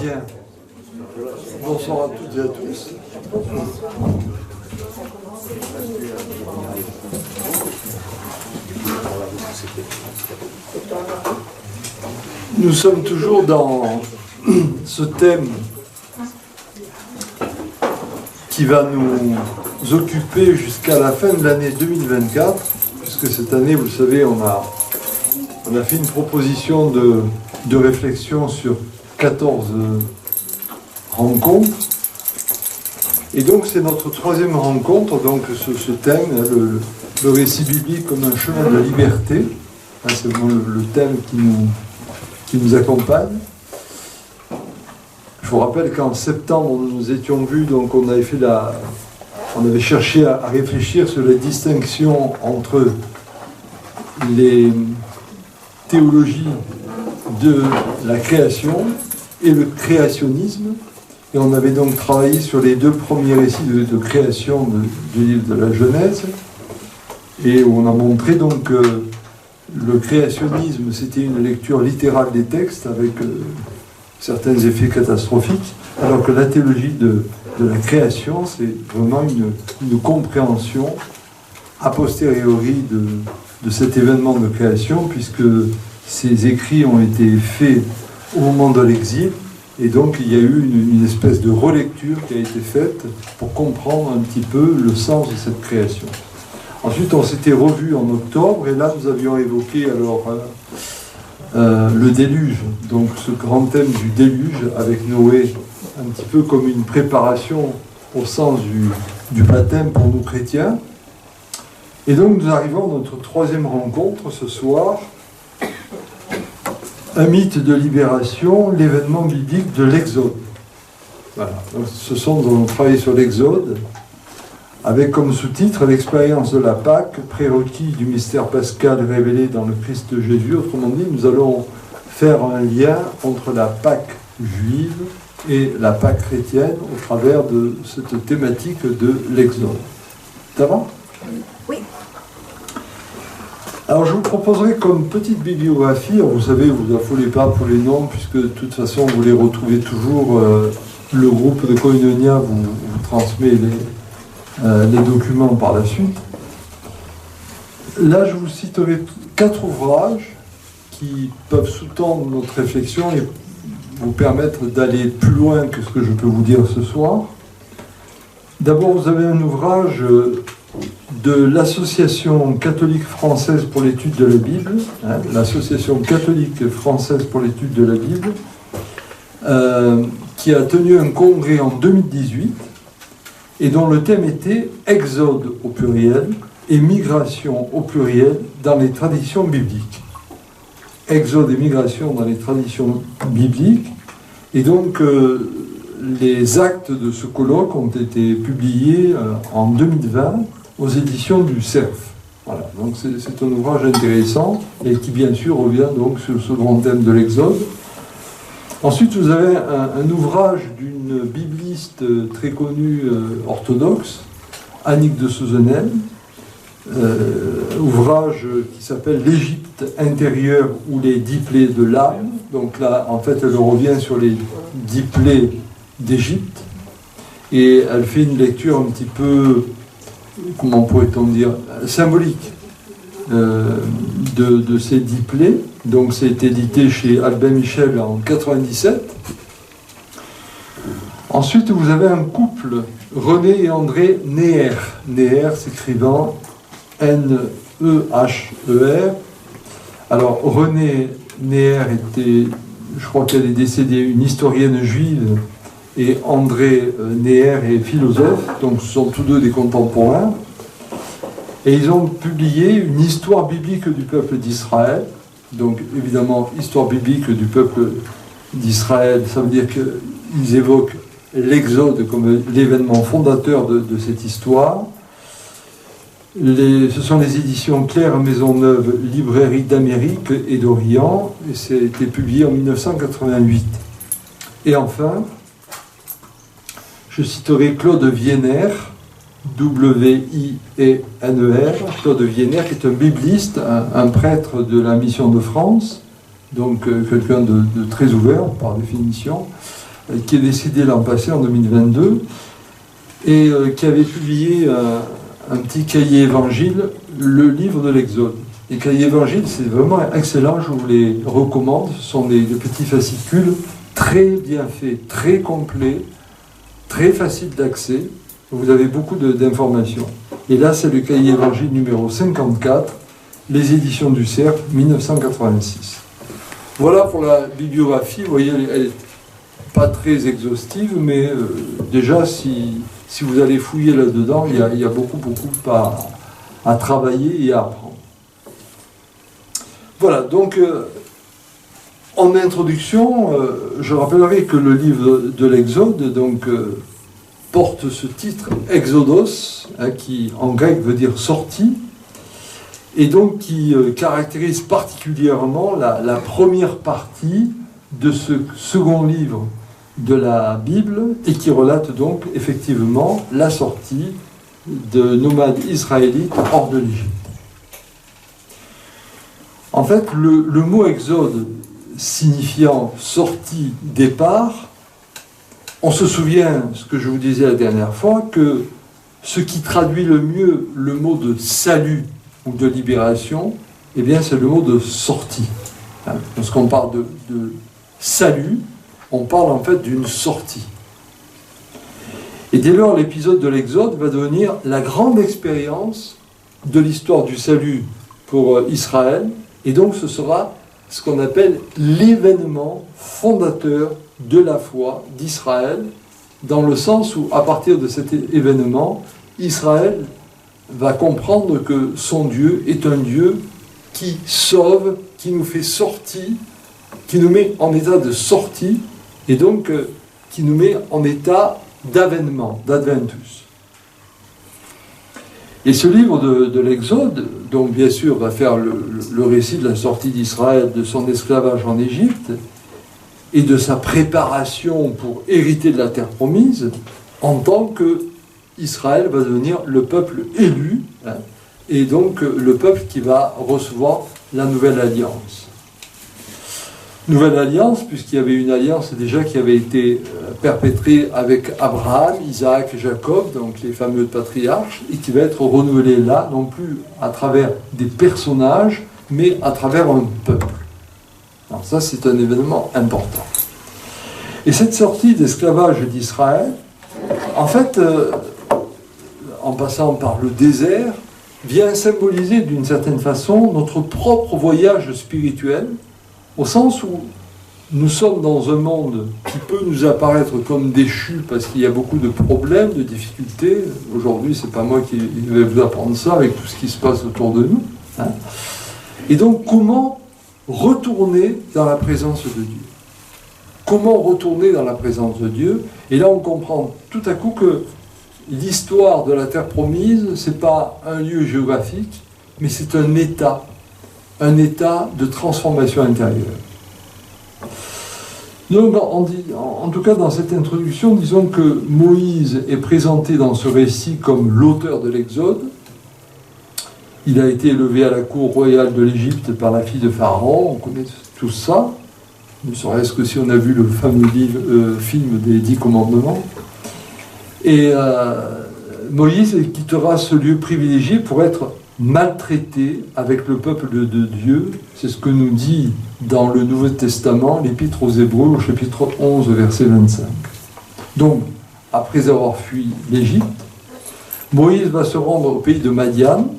Bien. Bonsoir à toutes et à tous. Nous sommes toujours dans ce thème qui va nous occuper jusqu'à la fin de l'année 2024, puisque cette année, vous le savez, on a fait une proposition de réflexion sur 14 rencontres. Et donc c'est notre troisième rencontre, donc ce thème, le récit biblique comme un chemin de liberté. C'est vraiment le thème qui nous accompagne. Je vous rappelle qu'en septembre, nous nous étions vus, donc on avait cherché à réfléchir sur la distinction entre les théologies de la création et le créationnisme. Et on avait donc travaillé sur les deux premiers récits de création du livre de la Genèse, et où on a montré donc que le créationnisme, c'était une lecture littérale des textes avec certains effets catastrophiques, alors que la théologie de la création, c'est vraiment une compréhension a posteriori de cet événement de création, puisque ces écrits ont été faits au moment de l'exil, et donc il y a eu une espèce de relecture qui a été faite pour comprendre un petit peu le sens de cette création. Ensuite, on s'était revus en octobre, et là nous avions évoqué alors le déluge, donc ce grand thème du déluge avec Noé, un petit peu comme une préparation au sens du baptême pour nous chrétiens. Et donc nous arrivons à notre troisième rencontre ce soir, un mythe de libération, l'événement biblique de l'Exode. Voilà, donc nous allons travailler sur l'Exode, avec comme sous-titre l'expérience de la Pâque, prérequis du mystère pascal révélé dans le Christ Jésus. Autrement dit, nous allons faire un lien entre la Pâque juive et la Pâque chrétienne au travers de cette thématique de l'Exode. Ça va ? Oui. Alors je vous proposerai comme petite bibliographie, vous savez, vous affolez pas pour les noms, puisque de toute façon vous les retrouvez toujours, le groupe de Koinonia vous transmet les documents par la suite. Là je vous citerai 4 ouvrages qui peuvent sous-tendre notre réflexion et vous permettre d'aller plus loin que ce que je peux vous dire ce soir. D'abord, vous avez un ouvrage de l'Association catholique française pour l'étude de la Bible, l'Association catholique française pour l'étude de la Bible, qui a tenu un congrès en 2018 et dont le thème était « Exode au pluriel et migration au pluriel dans les traditions bibliques ». Exode et migration dans les traditions bibliques. Et donc, les actes de ce colloque ont été publiés en 2020 aux éditions du CERF. Voilà, donc c'est un ouvrage intéressant et qui, bien sûr, revient donc sur ce grand thème de l'Exode. Ensuite, vous avez un ouvrage d'une bibliste très connue orthodoxe, Annick de Souzenel, ouvrage qui s'appelle L'Égypte intérieure ou les 10 plaies de l'âme. Donc là, en fait, elle revient sur les 10 plaies d'Égypte et elle fait une lecture un petit peu, comment pourrait-on dire, symbolique de ces 10 plaies. Donc c'est édité chez Albin Michel en 97. Ensuite, vous avez un couple, René et André Neher. Neher s'écrivant N-E-H-E-R. Alors, René Neher était, je crois qu'elle est décédée, une historienne juive, et André Neher est philosophe, donc ce sont tous deux des contemporains. Et ils ont publié une histoire biblique du peuple d'Israël. Donc, évidemment, histoire biblique du peuple d'Israël, ça veut dire qu'ils évoquent l'Exode comme l'événement fondateur de cette histoire. Ce sont les éditions Claire Maisonneuve, Librairie d'Amérique et d'Orient, et c'était publié en 1988. Et enfin, je citerai Claude Wiener, W-I-E-N-E-R, Claude Wiener, qui est un bibliste, un prêtre de la Mission de France, donc quelqu'un de très ouvert par définition, qui est décédé l'an passé, en 2022, et qui avait publié un petit cahier évangile, le livre de l'Exode. Les cahiers évangiles, c'est vraiment excellent, je vous les recommande. Ce sont des petits fascicules très bien faits, très complets, très faciles d'accès. Vous avez beaucoup d'informations. Et là, c'est le cahier évangile numéro 54, les éditions du Cercle, 1986. Voilà pour la bibliographie. Vous voyez, elle n'est pas très exhaustive, mais déjà, si vous allez fouiller là-dedans, il y a beaucoup à travailler et à apprendre. Voilà, donc, en introduction, je rappellerai que le livre de l'Exode, porte ce titre Exodos, qui en grec veut dire sortie, et donc qui caractérise particulièrement la première partie de ce second livre de la Bible, et qui relate donc effectivement la sortie de nomades israélites hors de l'Égypte. En fait, le mot exode signifiant sortie, départ, on se souvient, ce que je vous disais la dernière fois, que ce qui traduit le mieux le mot de salut ou de libération, eh bien c'est le mot de sortie. Lorsqu'on parle de salut, on parle en fait d'une sortie. Et dès lors, l'épisode de l'Exode va devenir la grande expérience de l'histoire du salut pour Israël, et donc ce sera ce qu'on appelle l'événement fondateur de la foi d'Israël, dans le sens où, à partir de cet événement, Israël va comprendre que son Dieu est un Dieu qui sauve, qui nous fait sortir, qui nous met en état de sortie, et donc qui nous met en état d'avènement, d'adventus. Et ce livre de l'Exode, donc bien sûr va faire le récit de la sortie d'Israël de son esclavage en Égypte et de sa préparation pour hériter de la terre promise, en tant que Israël va devenir le peuple élu, et donc le peuple qui va recevoir la nouvelle alliance. Nouvelle alliance, puisqu'il y avait une alliance déjà qui avait été perpétrée avec Abraham, Isaac et Jacob, donc les fameux patriarches, et qui va être renouvelée là, non plus à travers des personnages, mais à travers un peuple. Alors ça, c'est un événement important. Et cette sortie d'esclavage d'Israël, en fait, en passant par le désert, vient symboliser d'une certaine façon notre propre voyage spirituel, au sens où nous sommes dans un monde qui peut nous apparaître comme déchu parce qu'il y a beaucoup de problèmes, de difficultés. Aujourd'hui, c'est pas moi qui vais vous apprendre ça avec tout ce qui se passe autour de nous. Et donc, comment retourner dans la présence de Dieu? Comment retourner dans la présence de Dieu? Et là, on comprend tout à coup que l'histoire de la terre promise, c'est pas un lieu géographique, mais c'est un état de transformation intérieure. Donc, en tout cas, dans cette introduction, disons que Moïse est présenté dans ce récit comme l'auteur de l'Exode. Il a été élevé à la cour royale de l'Égypte par la fille de Pharaon, on connaît tout ça, ne serait-ce que si on a vu le fameux film des 10 commandements. Et Moïse quittera ce lieu privilégié pour être maltraité avec le peuple de Dieu. C'est ce que nous dit dans le Nouveau Testament, l'Épître aux Hébreux, au chapitre 11, verset 25. Donc, après avoir fui l'Égypte, Moïse va se rendre au pays de Madian,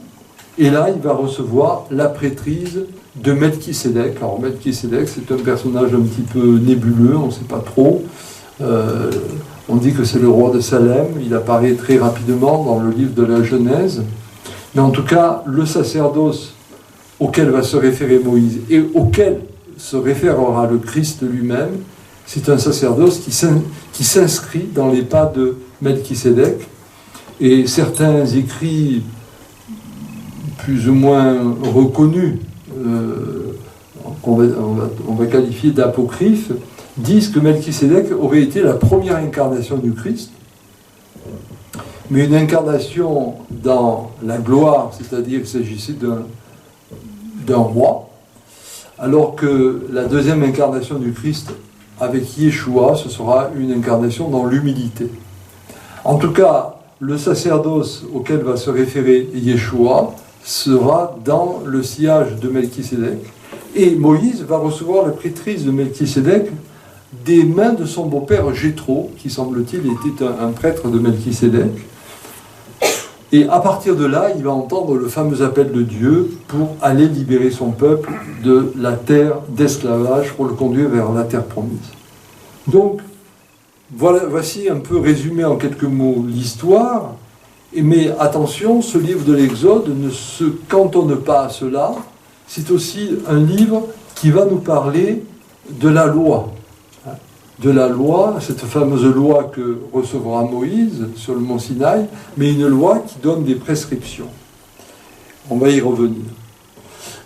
et là, il va recevoir la prêtrise de Melchisédek. Alors, Melchisédek, c'est un personnage un petit peu nébuleux, on ne sait pas trop. On dit que c'est le roi de Salem, il apparaît très rapidement dans le livre de la Genèse. Mais en tout cas, le sacerdoce auquel va se référer Moïse et auquel se référera le Christ lui-même, c'est un sacerdoce qui s'inscrit dans les pas de Melchisédek. Et certains écrits plus ou moins reconnus, qu'on va qualifier d'apocryphes, disent que Melchisédek aurait été la première incarnation du Christ, mais une incarnation dans la gloire, c'est-à-dire qu'il s'agissait d'un roi, alors que la deuxième incarnation du Christ avec Yeshua, ce sera une incarnation dans l'humilité. En tout cas, le sacerdoce auquel va se référer Yeshua sera dans le sillage de Melchisédek, et Moïse va recevoir la prêtrise de Melchisédek des mains de son beau-père Jéthro, qui semble-t-il était un prêtre de Melchisédek. Et à partir de là, il va entendre le fameux appel de Dieu pour aller libérer son peuple de la terre d'esclavage, pour le conduire vers la terre promise. Donc, voici un peu résumé en quelques mots l'histoire. Mais attention, ce livre de l'Exode ne se cantonne pas à cela. C'est aussi un livre qui va nous parler de la loi. De la loi, cette fameuse loi que recevra Moïse sur le mont Sinaï, mais une loi qui donne des prescriptions. On va y revenir.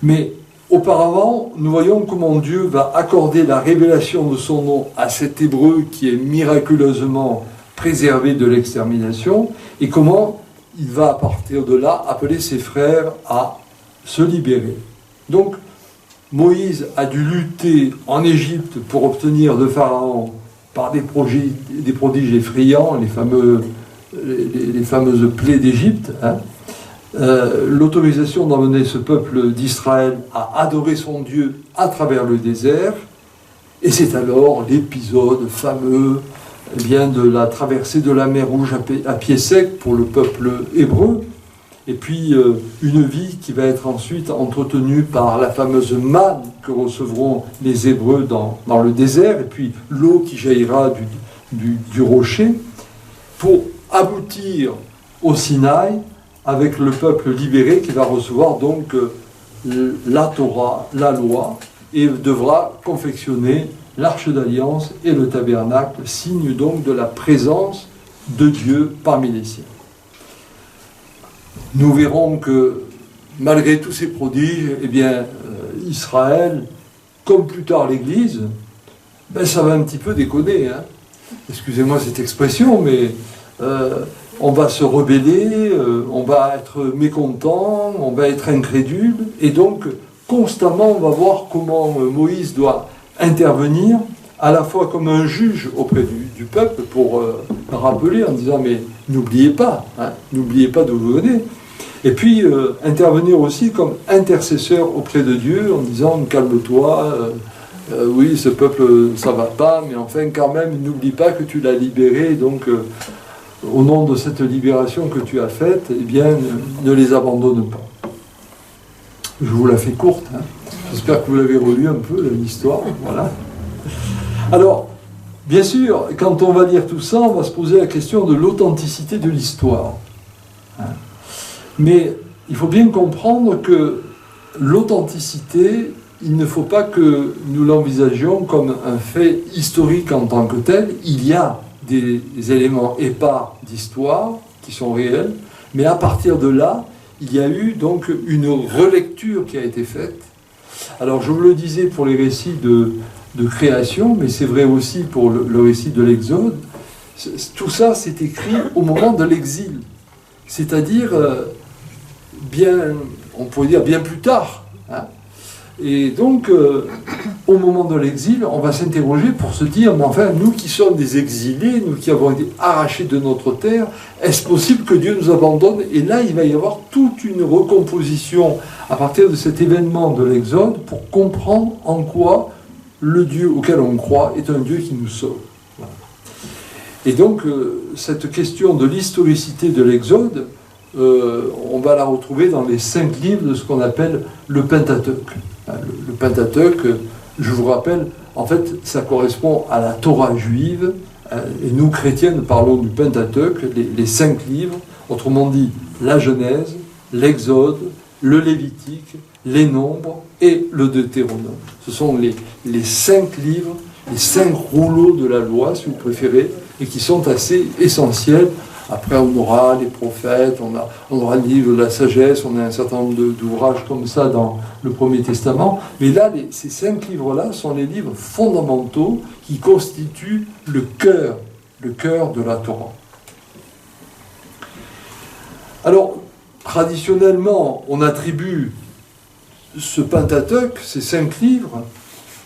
Mais auparavant, nous voyons comment Dieu va accorder la révélation de son nom à cet Hébreu qui est miraculeusement préservé de l'extermination, et comment il va à partir de là appeler ses frères à se libérer. Donc, Moïse a dû lutter en Égypte pour obtenir de Pharaon, par des prodiges effrayants, les fameuses plaies d'Égypte, l'autorisation d'emmener ce peuple d'Israël à adorer son Dieu à travers le désert. Et c'est alors l'épisode fameux de la traversée de la mer Rouge à pied sec pour le peuple hébreu. Et puis une vie qui va être ensuite entretenue par la fameuse manne que recevront les Hébreux dans le désert, et puis l'eau qui jaillira du rocher, pour aboutir au Sinaï avec le peuple libéré qui va recevoir donc la Torah, la loi, et devra confectionner l'arche d'alliance et le tabernacle, signe donc de la présence de Dieu parmi les siens. Nous verrons que malgré tous ces prodiges, Israël, comme plus tard l'Église, ça va un petit peu déconner. Excusez-moi cette expression, mais on va se rebeller, on va être mécontent, on va être incrédule, et donc constamment on va voir comment Moïse doit intervenir, à la fois comme un juge auprès du peuple, pour rappeler en disant mais n'oubliez pas d'où vous venez. Et puis intervenir aussi comme intercesseur auprès de Dieu en disant calme-toi, oui ce peuple ça va pas, mais enfin quand même n'oublie pas que tu l'as libéré, donc au nom de cette libération que tu as faite, ne les abandonne pas. Je vous la fais courte, j'espère que vous l'avez relu un peu l'histoire, voilà. Alors, bien sûr, quand on va lire tout ça, on va se poser la question de l'authenticité de l'histoire. Mais il faut bien comprendre que l'authenticité, il ne faut pas que nous l'envisagions comme un fait historique en tant que tel. Il y a des éléments épars d'histoire qui sont réels, mais à partir de là, il y a eu donc une relecture qui a été faite. Alors je vous le disais pour les récits de création, mais c'est vrai aussi pour le récit de l'Exode. Tout ça s'est écrit au moment de l'exil, c'est-à-dire on pourrait dire bien plus tard. Et donc, au moment de l'exil, on va s'interroger pour se dire, mais enfin, nous qui sommes des exilés, nous qui avons été arrachés de notre terre, est-ce possible que Dieu nous abandonne? Et là, il va y avoir toute une recomposition à partir de cet événement de l'Exode pour comprendre en quoi le Dieu auquel on croit est un Dieu qui nous sauve. Voilà. Et donc, cette question de l'historicité de l'Exode, on va la retrouver dans les 5 livres de ce qu'on appelle le Pentateuque. Le Pentateuque, je vous rappelle, en fait, ça correspond à la Torah juive, et nous, chrétiens, nous parlons du Pentateuque, les 5 livres, autrement dit, la Genèse, l'Exode, le Lévitique, les Nombres et le Deutéronome. Ce sont les 5 livres, les 5 rouleaux de la loi, si vous préférez, et qui sont assez essentiels. Après, on aura les prophètes, on aura le livre de la sagesse, on a un certain nombre d'ouvrages comme ça dans le Premier Testament. Mais là, ces 5 livres-là sont les livres fondamentaux qui constituent le cœur de la Torah. Alors, traditionnellement, on attribue ce Pentateuque, ces 5 livres,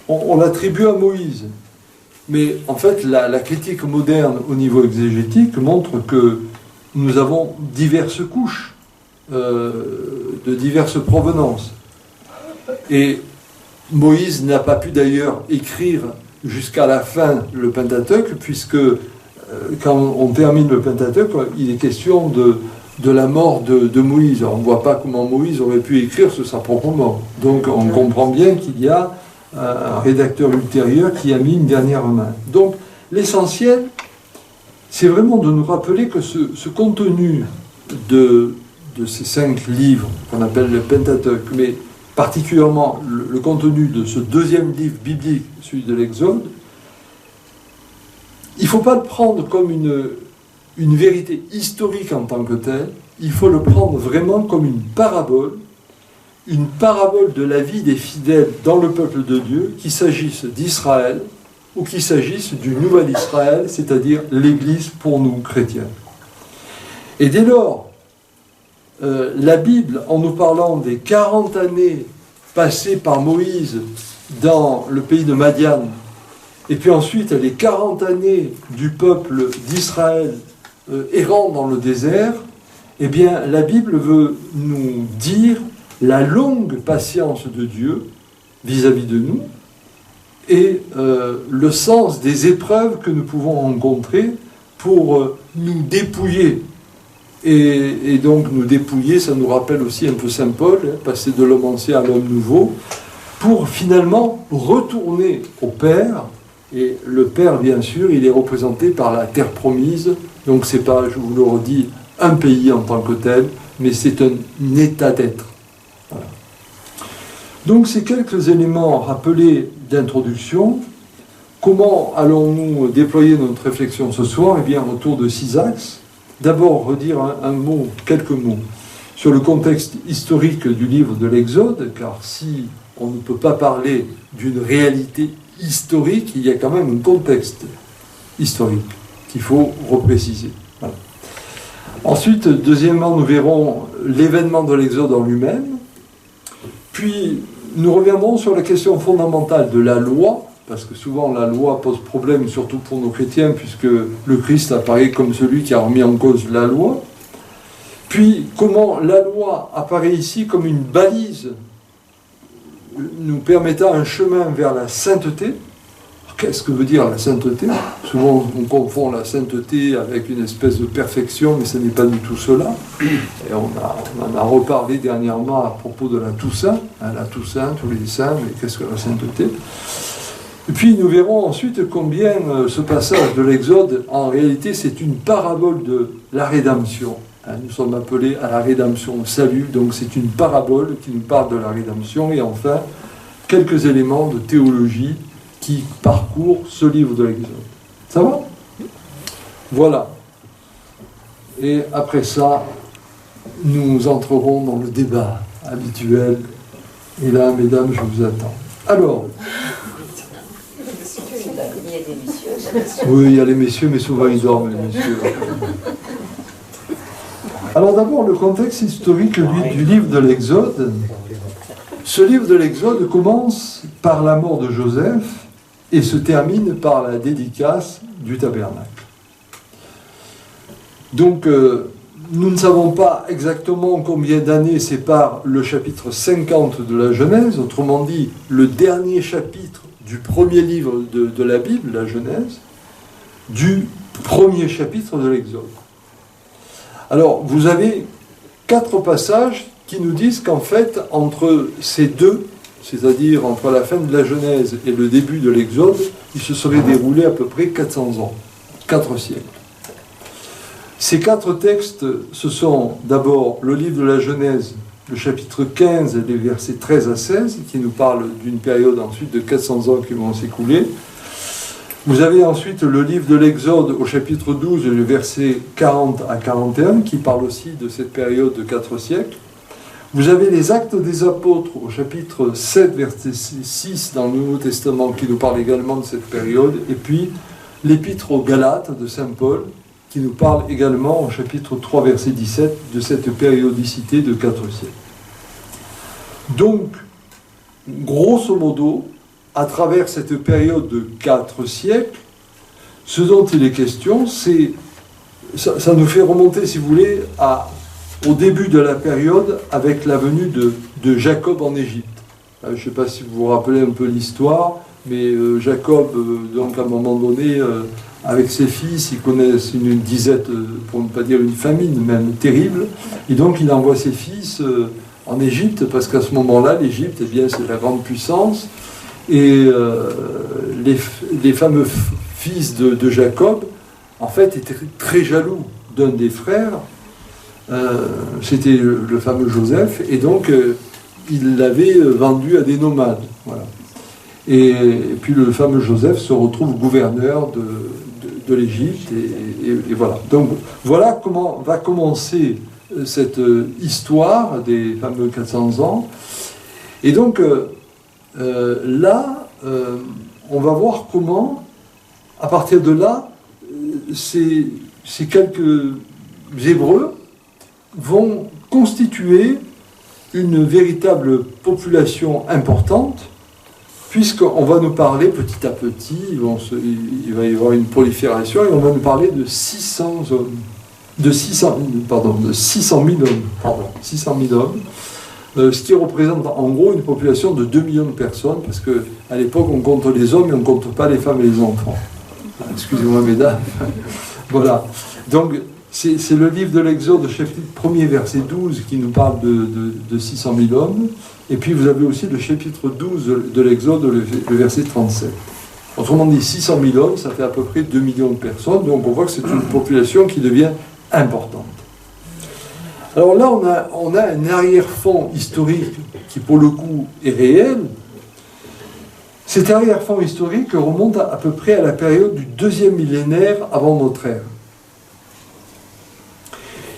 on l'attribue à Moïse. Mais en fait, la critique moderne au niveau exégétique montre que nous avons diverses couches, de diverses provenances. Et Moïse n'a pas pu d'ailleurs écrire jusqu'à la fin le Pentateuque, puisque quand on termine le Pentateuque, il est question de la mort de Moïse. Alors, on ne voit pas comment Moïse aurait pu écrire sur sa propre mort. Donc on comprend bien qu'il y a un rédacteur ultérieur qui a mis une dernière main. Donc l'essentiel, c'est vraiment de nous rappeler que ce contenu de ces 5 livres qu'on appelle le Pentateuque, mais particulièrement le contenu de ce 2e livre biblique, celui de l'Exode, il ne faut pas le prendre comme une vérité historique en tant que telle, il faut le prendre vraiment comme une parabole de la vie des fidèles dans le peuple de Dieu, qu'il s'agisse d'Israël ou qu'il s'agisse du nouvel Israël, c'est-à-dire l'Église pour nous chrétiens. Et dès lors, la Bible, en nous parlant des 40 années passées par Moïse dans le pays de Madian, et puis ensuite les 40 années du peuple d'Israël errant dans le désert, eh bien la Bible veut nous dire la longue patience de Dieu vis-à-vis de nous et le sens des épreuves que nous pouvons rencontrer pour nous dépouiller. Et donc nous dépouiller, ça nous rappelle aussi un peu Saint Paul, passer de l'homme ancien à l'homme nouveau, pour finalement retourner au Père. Et le Père, bien sûr, il est représenté par la terre promise. Donc c'est pas, je vous le redis, un pays en tant que tel, mais c'est un état d'être. Voilà. Donc ces quelques éléments rappelés d'introduction. Comment allons-nous déployer notre réflexion ce soir? Eh bien, autour de 6 axes. D'abord, redire quelques mots sur le contexte historique du livre de l'Exode, car si on ne peut pas parler d'une réalité historique, il y a quand même un contexte historique qu'il faut repréciser. Voilà. Ensuite, deuxièmement, nous verrons l'événement de l'Exode en lui-même. Puis, nous reviendrons sur la question fondamentale de la loi, parce que souvent la loi pose problème, surtout pour nos chrétiens, puisque le Christ apparaît comme celui qui a remis en cause la loi. Puis, comment la loi apparaît ici comme une balise nous permettant un chemin vers la sainteté. Qu'est-ce que veut dire la sainteté? Souvent on confond la sainteté avec une espèce de perfection, mais ce n'est pas du tout cela. Et on en a reparlé dernièrement à propos de la Toussaint, la Toussaint, tous les saints, mais qu'est-ce que la sainteté? Et puis nous verrons ensuite combien ce passage de l'Exode, en réalité, c'est une parabole de la rédemption. Nous sommes appelés à la rédemption, au salut, donc c'est une parabole qui nous parle de la rédemption. Et enfin, quelques éléments de théologie qui parcourent ce livre de l'Exode. Ça va? Voilà. Et après ça, nous entrerons dans le débat habituel. Et là, mesdames, je vous attends. Alors... Oui, il y a les messieurs, mais souvent ils dorment, les messieurs. Alors d'abord, le contexte historique du livre de l'Exode. Ce livre de l'Exode commence par la mort de Joseph et se termine par la dédicace du tabernacle. Donc, nous ne savons pas exactement combien d'années sépare le chapitre 50 de la Genèse, autrement dit, le dernier chapitre du premier livre de la Bible, la Genèse, du premier chapitre de l'Exode. Alors, vous avez 4 passages qui nous disent qu'en fait, entre ces deux, c'est-à-dire entre la fin de la Genèse et le début de l'Exode, il se serait déroulé à peu près 400 ans, 4 siècles. Ces 4 textes, ce sont d'abord le livre de la Genèse, le chapitre 15, les versets 13 à 16, qui nous parlent d'une période ensuite de 400 ans qui vont s'écouler. Vous avez ensuite le livre de l'Exode au chapitre 12, le verset 40 à 41, qui parle aussi de cette période de 4 siècles. Vous avez les Actes des Apôtres au chapitre 7, verset 6 dans le Nouveau Testament, qui nous parle également de cette période. Et puis l'Épître aux Galates de Saint Paul, qui nous parle également au chapitre 3, verset 17, de cette périodicité de 4 siècles. Donc, grosso modo, à travers cette période de 4 siècles, ce dont il est question, c'est, ça nous fait remonter, si vous voulez, au début de la période avec la venue de Jacob en Égypte. Je ne sais pas si vous vous rappelez un peu l'histoire, mais Jacob, donc à un moment donné, avec ses fils, ils connaissent une disette, pour ne pas dire une famine même terrible, et donc il envoie ses fils en Égypte, parce qu'à ce moment-là, l'Égypte, eh bien, c'est la grande puissance, et les fameux fils de Jacob, en fait, étaient très jaloux d'un des frères, c'était le fameux Joseph, et donc il l'avait vendu à des nomades. Voilà. Et puis le fameux Joseph se retrouve gouverneur de l'Égypte, et voilà. Donc voilà comment va commencer cette histoire des fameux 400 ans. Et donc là, on va voir comment, à partir de là, ces quelques Hébreux vont constituer une véritable population importante, puisqu'on va nous parler petit à petit, il va y avoir une prolifération, et on va nous parler de 600 hommes, de 600 000 hommes, ce qui représente en gros une population de 2 millions de personnes, parce qu'à l'époque on compte les hommes et on ne compte pas les femmes et les enfants. Excusez-moi mesdames. Voilà. Donc c'est le livre de l'Exode, chapitre 1er, verset 12, qui nous parle de 600 000 hommes. Et puis vous avez aussi le chapitre 12 de l'Exode, le verset 37. Autrement dit, 600 000 hommes, ça fait à peu près 2 millions de personnes. Donc on voit que c'est une population qui devient importante. Alors là, on a un arrière-fond historique qui, pour le coup, est réel. Cet arrière-fond historique remonte à peu près à la période du 2e millénaire avant notre ère.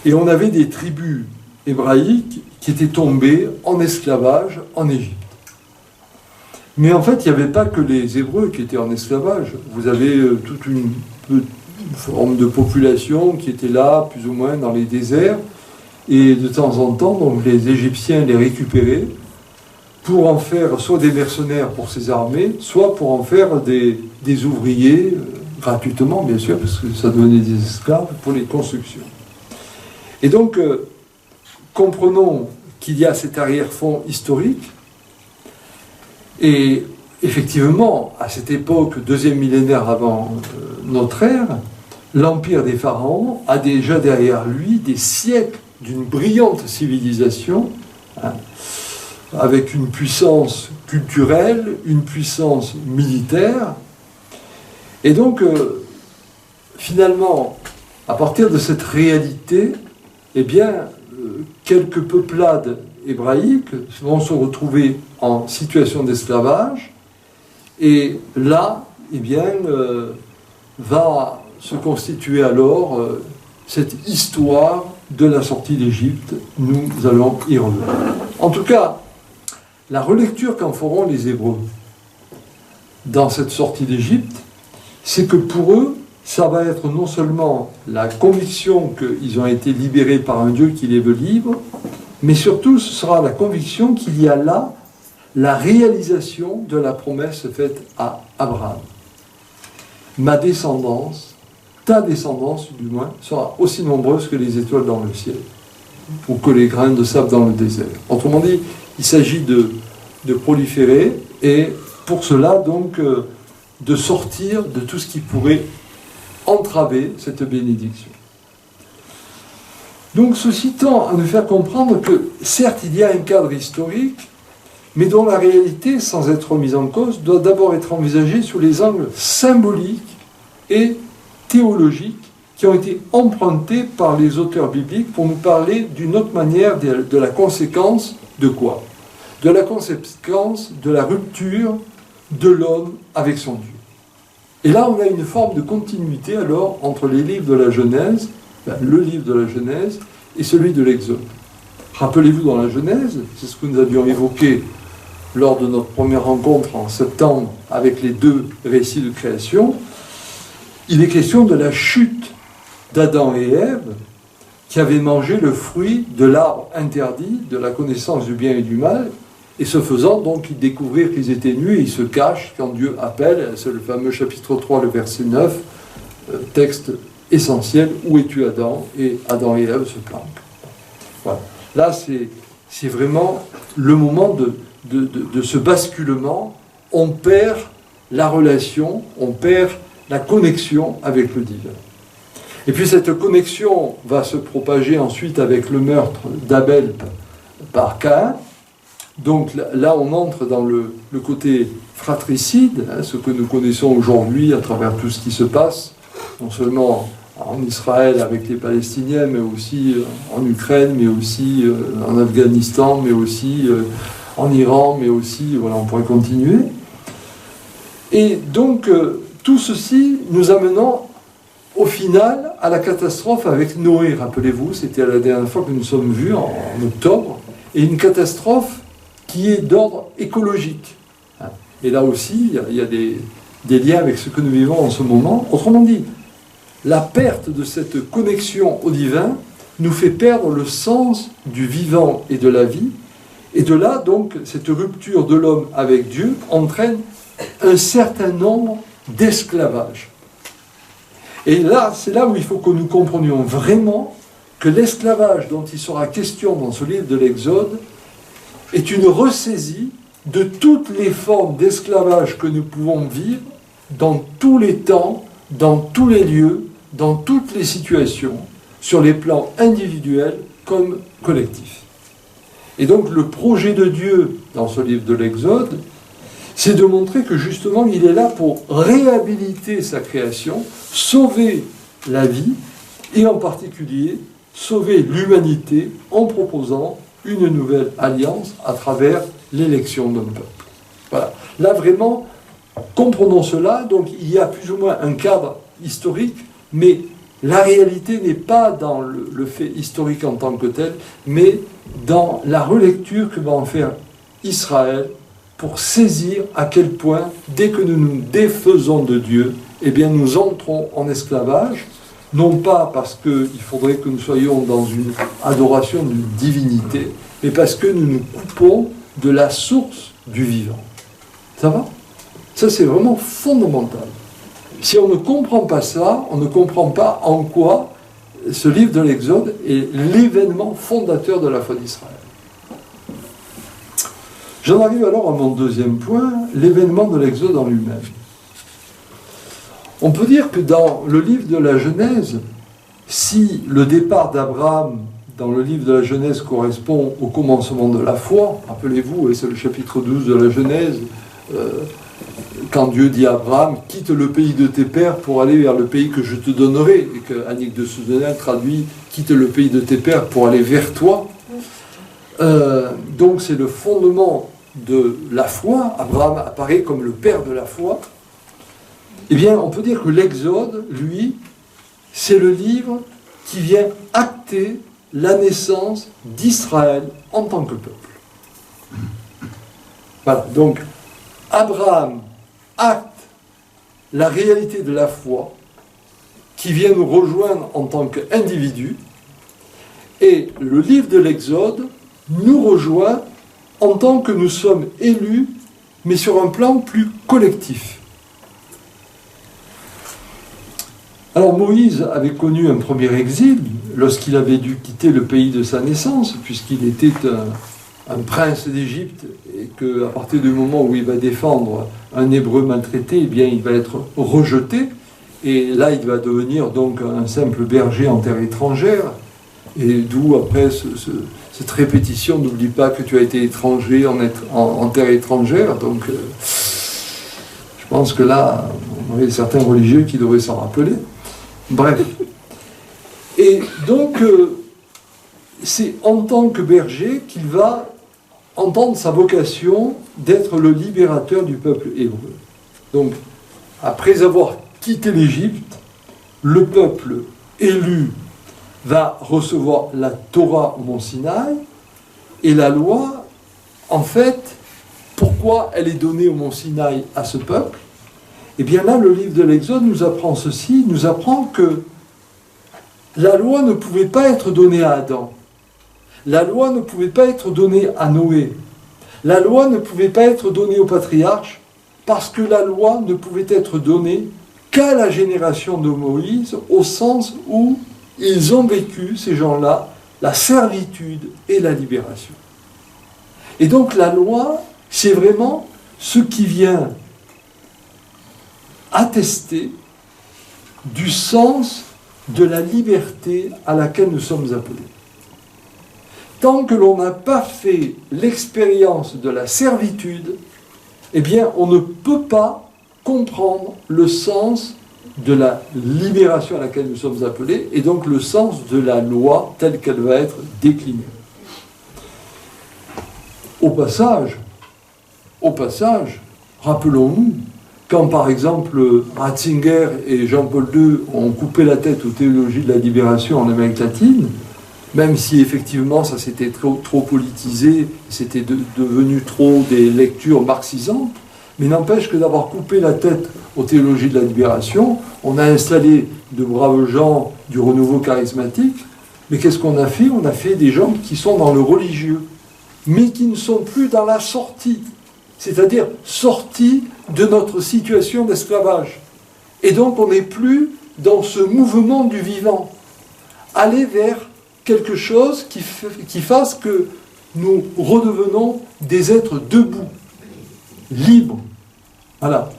Et on avait des tribus hébraïques qui étaient tombées en esclavage en Égypte. Mais en fait, il n'y avait pas que les Hébreux qui étaient en esclavage. Vous avez toute une forme de population qui était là, plus ou moins, dans les déserts. Et de temps en temps, donc, les Égyptiens les récupéraient pour en faire soit des mercenaires pour ces armées, soit pour en faire des ouvriers, gratuitement, bien sûr, parce que ça devenait des esclaves, pour les constructions. Et donc, comprenons qu'il y a cet arrière-fond historique, et effectivement, à cette époque, 2e millénaire avant notre ère, l'empire des pharaons a déjà derrière lui des siècles d'une brillante civilisation, hein, avec une puissance culturelle, une puissance militaire. Et donc, finalement, à partir de cette réalité, eh bien, quelques peuplades hébraïques vont se retrouver en situation d'esclavage, et là, eh bien, va se constituer alors cette histoire de la sortie d'Égypte. Nous allons y revenir. En tout cas, la relecture qu'en feront les Hébreux dans cette sortie d'Égypte, c'est que pour eux, ça va être non seulement la conviction qu'ils ont été libérés par un Dieu qui les veut libres, mais surtout ce sera la conviction qu'il y a là la réalisation de la promesse faite à Abraham. Ma descendance, ta descendance du moins, sera aussi nombreuse que les étoiles dans le ciel, ou que les grains de sable dans le désert. Autrement dit, il s'agit de proliférer, et pour cela donc de sortir de tout ce qui pourrait entraver cette bénédiction. Donc ceci tend à nous faire comprendre que certes il y a un cadre historique, mais dont la réalité, sans être remise en cause, doit d'abord être envisagée sous les angles symboliques et théologiques qui ont été empruntés par les auteurs bibliques pour nous parler d'une autre manière de la conséquence de quoi ? De la conséquence de la rupture de l'homme avec son Dieu. Et là, on a une forme de continuité alors entre les livres de la Genèse, le livre de la Genèse, et celui de l'Exode. Rappelez-vous, dans la Genèse, c'est ce que nous avions évoqué lors de notre première rencontre en septembre avec les 2 récits de création, il est question de la chute d'Adam et Ève qui avaient mangé le fruit de l'arbre interdit de la connaissance du bien et du mal, Et ce faisant, donc, ils découvrirent qu'ils étaient nus et ils se cachent quand Dieu appelle. C'est le fameux chapitre 3, le verset 9, texte essentiel. Où es-tu, Adam? Et Adam et Ève se planquent. Voilà. Là, c'est vraiment le moment de ce basculement. On perd la relation, on perd la connexion avec le divin. Et puis cette connexion va se propager ensuite avec le meurtre d'Abel par Caïn. Donc là, on entre dans le côté fratricide, hein, ce que nous connaissons aujourd'hui à travers tout ce qui se passe, non seulement en Israël avec les Palestiniens, mais aussi en Ukraine, mais aussi en Afghanistan, mais aussi en Iran, mais aussi, voilà, on pourrait continuer. Et donc, tout ceci nous amenant au final à la catastrophe avec Noé. Rappelez-vous, c'était la dernière fois que nous sommes vus, en octobre, et une catastrophe qui est d'ordre écologique. Et là aussi, il y a des liens avec ce que nous vivons en ce moment. Autrement dit, la perte de cette connexion au divin nous fait perdre le sens du vivant et de la vie. Et de là, donc, cette rupture de l'homme avec Dieu entraîne un certain nombre d'esclavages. Et là, c'est là où il faut que nous comprenions vraiment que l'esclavage dont il sera question dans ce livre de l'Exode est une ressaisie de toutes les formes d'esclavage que nous pouvons vivre dans tous les temps, dans tous les lieux, dans toutes les situations, sur les plans individuels comme collectifs. Et donc le projet de Dieu dans ce livre de l'Exode, c'est de montrer que justement il est là pour réhabiliter sa création, sauver la vie et en particulier sauver l'humanité en proposant une nouvelle alliance à travers l'élection d'un peuple. Voilà. Là vraiment, comprenons cela, donc il y a plus ou moins un cadre historique, mais la réalité n'est pas dans le fait historique en tant que tel, mais dans la relecture que va en faire Israël pour saisir à quel point, dès que nous nous défaisons de Dieu, eh bien nous entrons en esclavage, non pas parce qu'il faudrait que nous soyons dans une adoration d'une divinité, mais parce que nous nous coupons de la source du vivant. Ça va? Ça, c'est vraiment fondamental. Si on ne comprend pas ça, on ne comprend pas en quoi ce livre de l'Exode est l'événement fondateur de la foi d'Israël. J'en arrive alors à mon deuxième point, l'événement de l'Exode en lui-même. On peut dire que dans le livre de la Genèse, si le départ d'Abraham dans le livre de la Genèse correspond au commencement de la foi, rappelez-vous, et c'est le chapitre 12 de la Genèse, quand Dieu dit à Abraham, quitte le pays de tes pères pour aller vers le pays que je te donnerai, et que Annick de Souzenel traduit, quitte le pays de tes pères pour aller vers toi. Donc c'est le fondement de la foi, Abraham apparaît comme le père de la foi. Eh bien, on peut dire que l'Exode, lui, c'est le livre qui vient acter la naissance d'Israël en tant que peuple. Voilà, donc Abraham acte la réalité de la foi qui vient nous rejoindre en tant qu'individu, et le livre de l'Exode nous rejoint en tant que nous sommes élus, mais sur un plan plus collectif. Alors Moïse avait connu un premier exil lorsqu'il avait dû quitter le pays de sa naissance, puisqu'il était un prince d'Égypte, et qu'à partir du moment où il va défendre un Hébreu maltraité, eh bien il va être rejeté, et là il va devenir donc un simple berger en terre étrangère, et d'où après cette répétition, n'oublie pas que tu as été étranger en terre étrangère, donc je pense que là, on avait certains religieux qui devraient s'en rappeler. Bref. Et donc, c'est en tant que berger qu'il va entendre sa vocation d'être le libérateur du peuple hébreu. Donc, après avoir quitté l'Égypte, le peuple élu va recevoir la Torah au mont Sinaï, et la loi, en fait, pourquoi elle est donnée au mont Sinaï à ce peuple? Eh bien là, le livre de l'Exode nous apprend ceci, nous apprend que la loi ne pouvait pas être donnée à Adam. La loi ne pouvait pas être donnée à Noé. La loi ne pouvait pas être donnée aux patriarches parce que la loi ne pouvait être donnée qu'à la génération de Moïse, au sens où ils ont vécu, ces gens-là, la servitude et la libération. Et donc la loi, c'est vraiment ce qui vient attester du sens de la liberté à laquelle nous sommes appelés. Tant que l'on n'a pas fait l'expérience de la servitude, eh bien, on ne peut pas comprendre le sens de la libération à laquelle nous sommes appelés, et donc le sens de la loi telle qu'elle va être déclinée. Au passage, rappelons-nous, quand par exemple Ratzinger et Jean-Paul II ont coupé la tête aux théologies de la libération en Amérique latine, même si effectivement ça s'était trop politisé, c'était devenu trop des lectures marxisantes, mais n'empêche que d'avoir coupé la tête aux théologies de la libération, on a installé de braves gens du renouveau charismatique, mais qu'est-ce qu'on a fait? On a fait des gens qui sont dans le religieux, mais qui ne sont plus dans la sortie, c'est-à-dire sortis de notre situation d'esclavage. Et donc on n'est plus dans ce mouvement du vivant, aller vers quelque chose qui fasse que nous redevenons des êtres debout, libres. Voilà.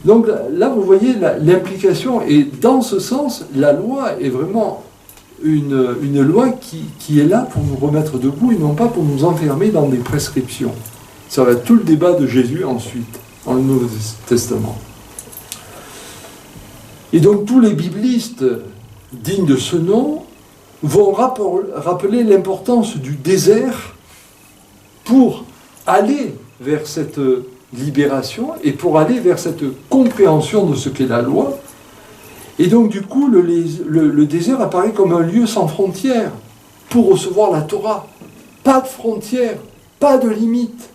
Donc là, vous voyez l'implication, et dans ce sens, la loi est vraiment une loi qui est là pour nous remettre debout et non pas pour nous enfermer dans des prescriptions. Ça va être tout le débat de Jésus ensuite, dans le Nouveau Testament. Et donc tous les biblistes dignes de ce nom vont rappeler l'importance du désert pour aller vers cette libération et pour aller vers cette compréhension de ce qu'est la loi. Et donc du coup, le désert apparaît comme un lieu sans frontières pour recevoir la Torah. Pas de frontières, pas de limites.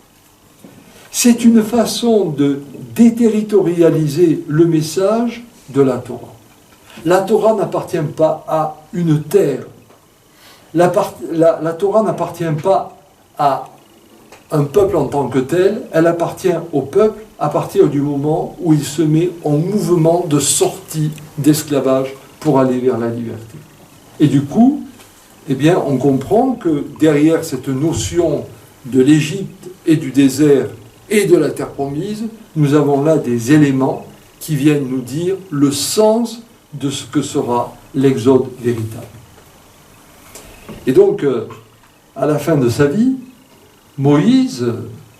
C'est une façon de déterritorialiser le message de la Torah. La Torah n'appartient pas à une terre. La Torah n'appartient pas à un peuple en tant que tel, elle appartient au peuple à partir du moment où il se met en mouvement de sortie d'esclavage pour aller vers la liberté. Et du coup, eh bien, on comprend que derrière cette notion de l'Égypte et du désert et de la terre promise, nous avons là des éléments qui viennent nous dire le sens de ce que sera l'exode véritable. Et donc, à la fin de sa vie, Moïse,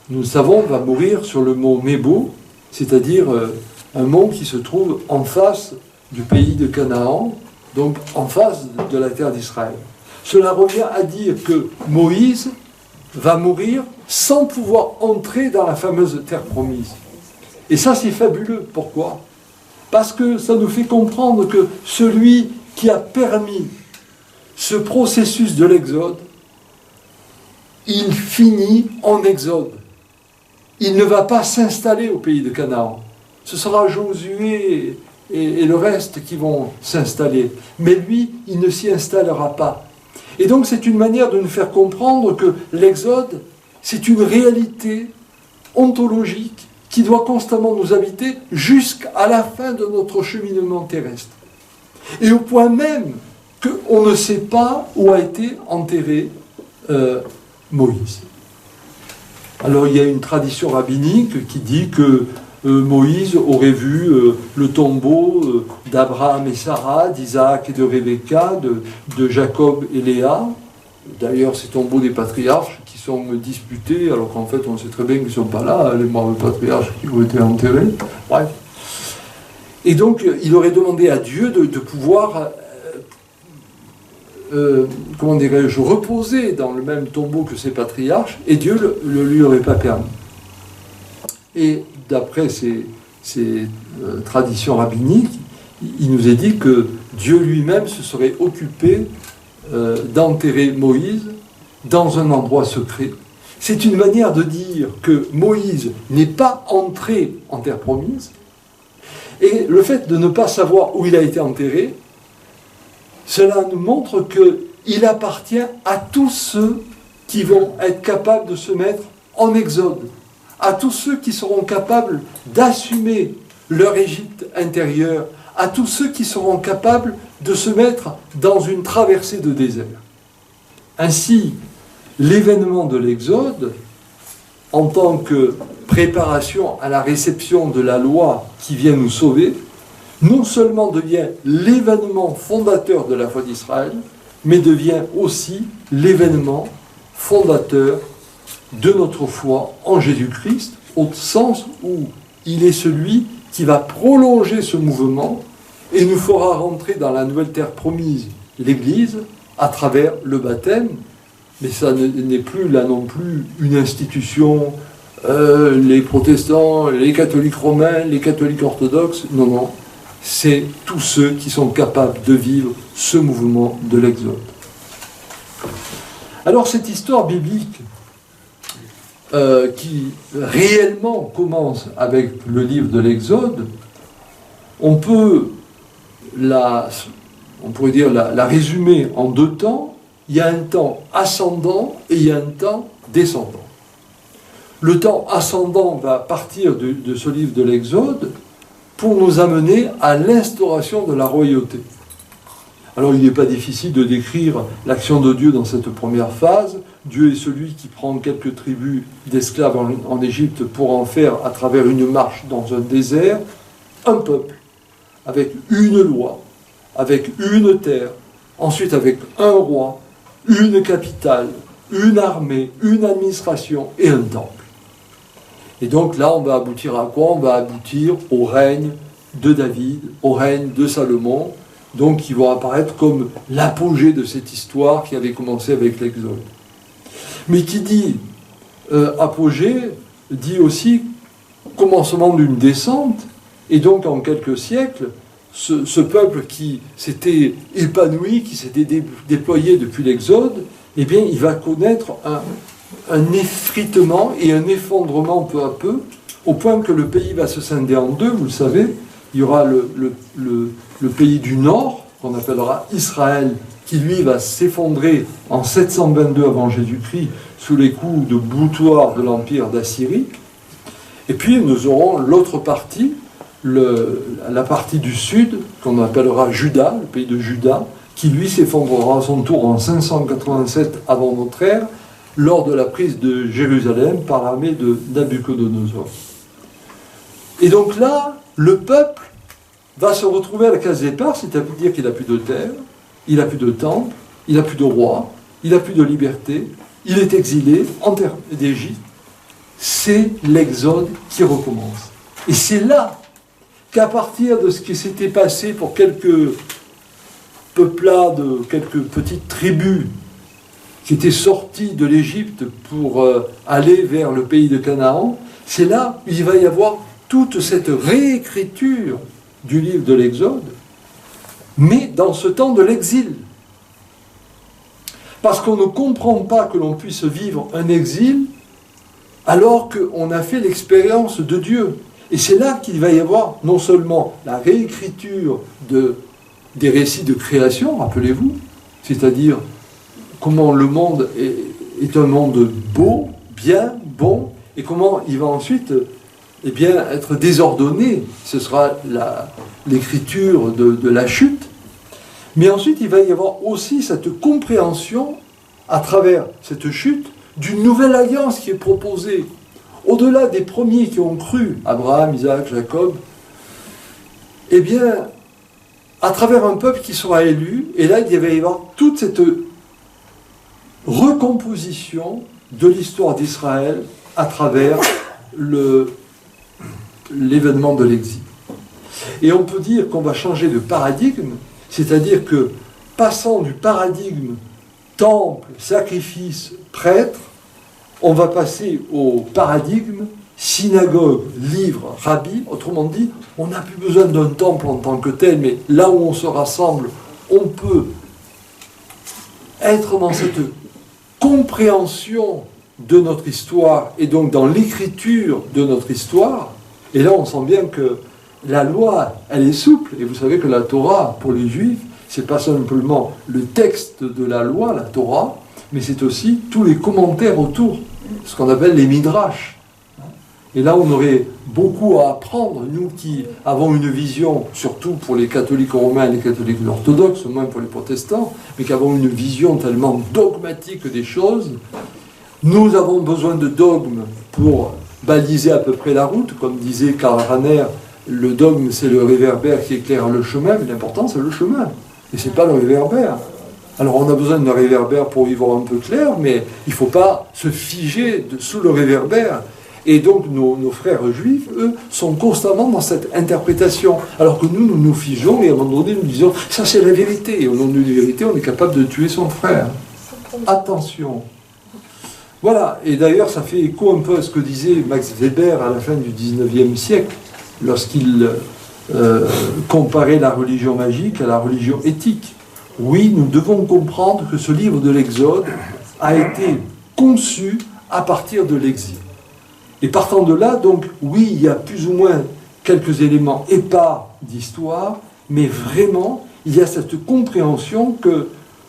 nous le savons, va mourir sur le mont Nebo, c'est-à-dire un mont qui se trouve en face du pays de Canaan, donc en face de la terre d'Israël. Cela revient à dire que Moïse va mourir sans pouvoir entrer dans la fameuse terre promise. Et ça, c'est fabuleux. Pourquoi? Parce que ça nous fait comprendre que celui qui a permis ce processus de l'exode, il finit en exode. Il ne va pas s'installer au pays de Canaan. Ce sera Josué et le reste qui vont s'installer. Mais lui, il ne s'y installera pas. Et donc c'est une manière de nous faire comprendre que l'exode, c'est une réalité ontologique qui doit constamment nous habiter jusqu'à la fin de notre cheminement terrestre. Et au point même qu'on ne sait pas où a été enterré Moïse. Alors il y a une tradition rabbinique qui dit que Moïse aurait vu le tombeau d'Abraham et Sarah, d'Isaac et de Rebecca, de Jacob et Léa. D'ailleurs, ces tombeaux des patriarches qui sont disputés, alors qu'en fait on sait très bien qu'ils ne sont pas là, les morts patriarches qui ont été enterrés. Bref. Et donc il aurait demandé à Dieu de pouvoir comment dirais-je, reposer dans le même tombeau que ses patriarches, et Dieu ne lui aurait pas permis. Et d'après ces traditions rabbiniques, il nous est dit que Dieu lui-même se serait occupé d'enterrer Moïse dans un endroit secret. C'est une manière de dire que Moïse n'est pas entré en terre promise, et le fait de ne pas savoir où il a été enterré, cela nous montre qu'il appartient à tous ceux qui vont être capables de se mettre en exode, à tous ceux qui seront capables d'assumer leur Égypte intérieure, à tous ceux qui seront capables de se mettre dans une traversée de désert. Ainsi, l'événement de l'Exode, en tant que préparation à la réception de la loi qui vient nous sauver, non seulement devient l'événement fondateur de la foi d'Israël, mais devient aussi l'événement fondateur de notre foi en Jésus-Christ, au sens où il est celui qui va prolonger ce mouvement et nous fera rentrer dans la nouvelle terre promise, l'Église, à travers le baptême. Mais ça n'est plus là non plus une institution, les protestants, les catholiques romains, les catholiques orthodoxes. Non, non, c'est tous ceux qui sont capables de vivre ce mouvement de l'Exode. Alors cette histoire biblique, qui réellement commence avec le livre de l'Exode, on pourrait dire la résumer en deux temps. Il y a un temps ascendant et il y a un temps descendant. Le temps ascendant va partir de ce livre de l'Exode pour nous amener à l'instauration de la royauté. Alors il n'est pas difficile de décrire l'action de Dieu dans cette première phase. Dieu est celui qui prend quelques tribus d'esclaves en Égypte pour en faire, à travers une marche dans un désert, un peuple, avec une loi, avec une terre, ensuite avec un roi, une capitale, une armée, une administration et un temple. Et donc là, on va aboutir à quoi? On va aboutir au règne de David, au règne de Salomon, donc qui vont apparaître comme l'apogée de cette histoire qui avait commencé avec l'Exode. Mais qui dit apogée, dit aussi commencement d'une descente, et donc en quelques siècles, ce peuple qui s'était épanoui, qui s'était déployé depuis l'Exode, eh bien, il va connaître un effritement et un effondrement peu à peu, au point que le pays va se scinder en deux, vous le savez. Il y aura le pays du Nord, qu'on appellera Israël, qui lui va s'effondrer en 722 avant Jésus-Christ, sous les coups de boutoir de l'empire d'Assyrie. Et puis nous aurons l'autre partie, la partie du sud, qu'on appellera Juda, le pays de Juda, qui lui s'effondrera à son tour en 587 avant notre ère, lors de la prise de Jérusalem par l'armée de Nabuchodonosor. Et donc là, le peuple va se retrouver à la case départ, c'est-à-dire qu'il n'a plus de terre, il n'a plus de temple, il n'a plus de roi, il n'a plus de liberté, il est exilé en terre d'Égypte. C'est l'Exode qui recommence. Et c'est là qu'à partir de ce qui s'était passé pour quelques peuplades, quelques petites tribus qui étaient sorties de l'Égypte pour aller vers le pays de Canaan, c'est là où il va y avoir toute cette réécriture du livre de l'Exode, mais dans ce temps de l'exil. Parce qu'on ne comprend pas que l'on puisse vivre un exil alors qu'on a fait l'expérience de Dieu. Et c'est là qu'il va y avoir non seulement la réécriture des récits de création, rappelez-vous, c'est-à-dire comment le monde est un monde beau, bien, bon, et comment il va ensuite être désordonné. Ce sera l'écriture de la chute. Mais ensuite, il va y avoir aussi cette compréhension, à travers cette chute, d'une nouvelle alliance qui est proposée. Au-delà des premiers qui ont cru, Abraham, Isaac, Jacob, eh bien, à travers un peuple qui sera élu, et là, il va y avoir toute cette recomposition de l'histoire d'Israël à travers l'événement de l'exil. Et on peut dire qu'on va changer de paradigme, c'est-à-dire que, passant du paradigme temple, sacrifice, prêtre, on va passer au paradigme synagogue, livre, rabbi. Autrement dit, on n'a plus besoin d'un temple en tant que tel, mais là où on se rassemble, on peut être dans cette compréhension de notre histoire et donc dans l'écriture de notre histoire. Et là, on sent bien que la loi, elle est souple. Et vous savez que la Torah, pour les Juifs, c'est pas simplement le texte de la loi, la Torah, mais c'est aussi tous les commentaires autour, ce qu'on appelle les midrash. Et là, on aurait beaucoup à apprendre, nous qui avons une vision, surtout pour les catholiques romains et les catholiques orthodoxes, moins pour les protestants, mais qui avons une vision tellement dogmatique des choses. Nous avons besoin de dogmes pour baliser à peu près la route, comme disait Karl Rahner, le dogme c'est le réverbère qui éclaire le chemin, mais l'important c'est le chemin, et c'est pas le réverbère. Alors on a besoin d'un réverbère pour y voir un peu clair, mais il ne faut pas se figer sous le réverbère. Et donc nos frères juifs, eux, sont constamment dans cette interprétation, alors que nous nous figeons et à un moment donné nous disons ça c'est la vérité, et au nom de la vérité on est capable de tuer son frère. Attention. Voilà, et d'ailleurs ça fait écho un peu à ce que disait Max Weber à la fin du XIXe siècle, lorsqu'il comparait la religion magique à la religion éthique. Oui, nous devons comprendre que ce livre de l'Exode a été conçu à partir de l'exil. Et partant de là, donc, oui, il y a plus ou moins quelques éléments épars d'histoire, mais vraiment, il y a cette compréhension que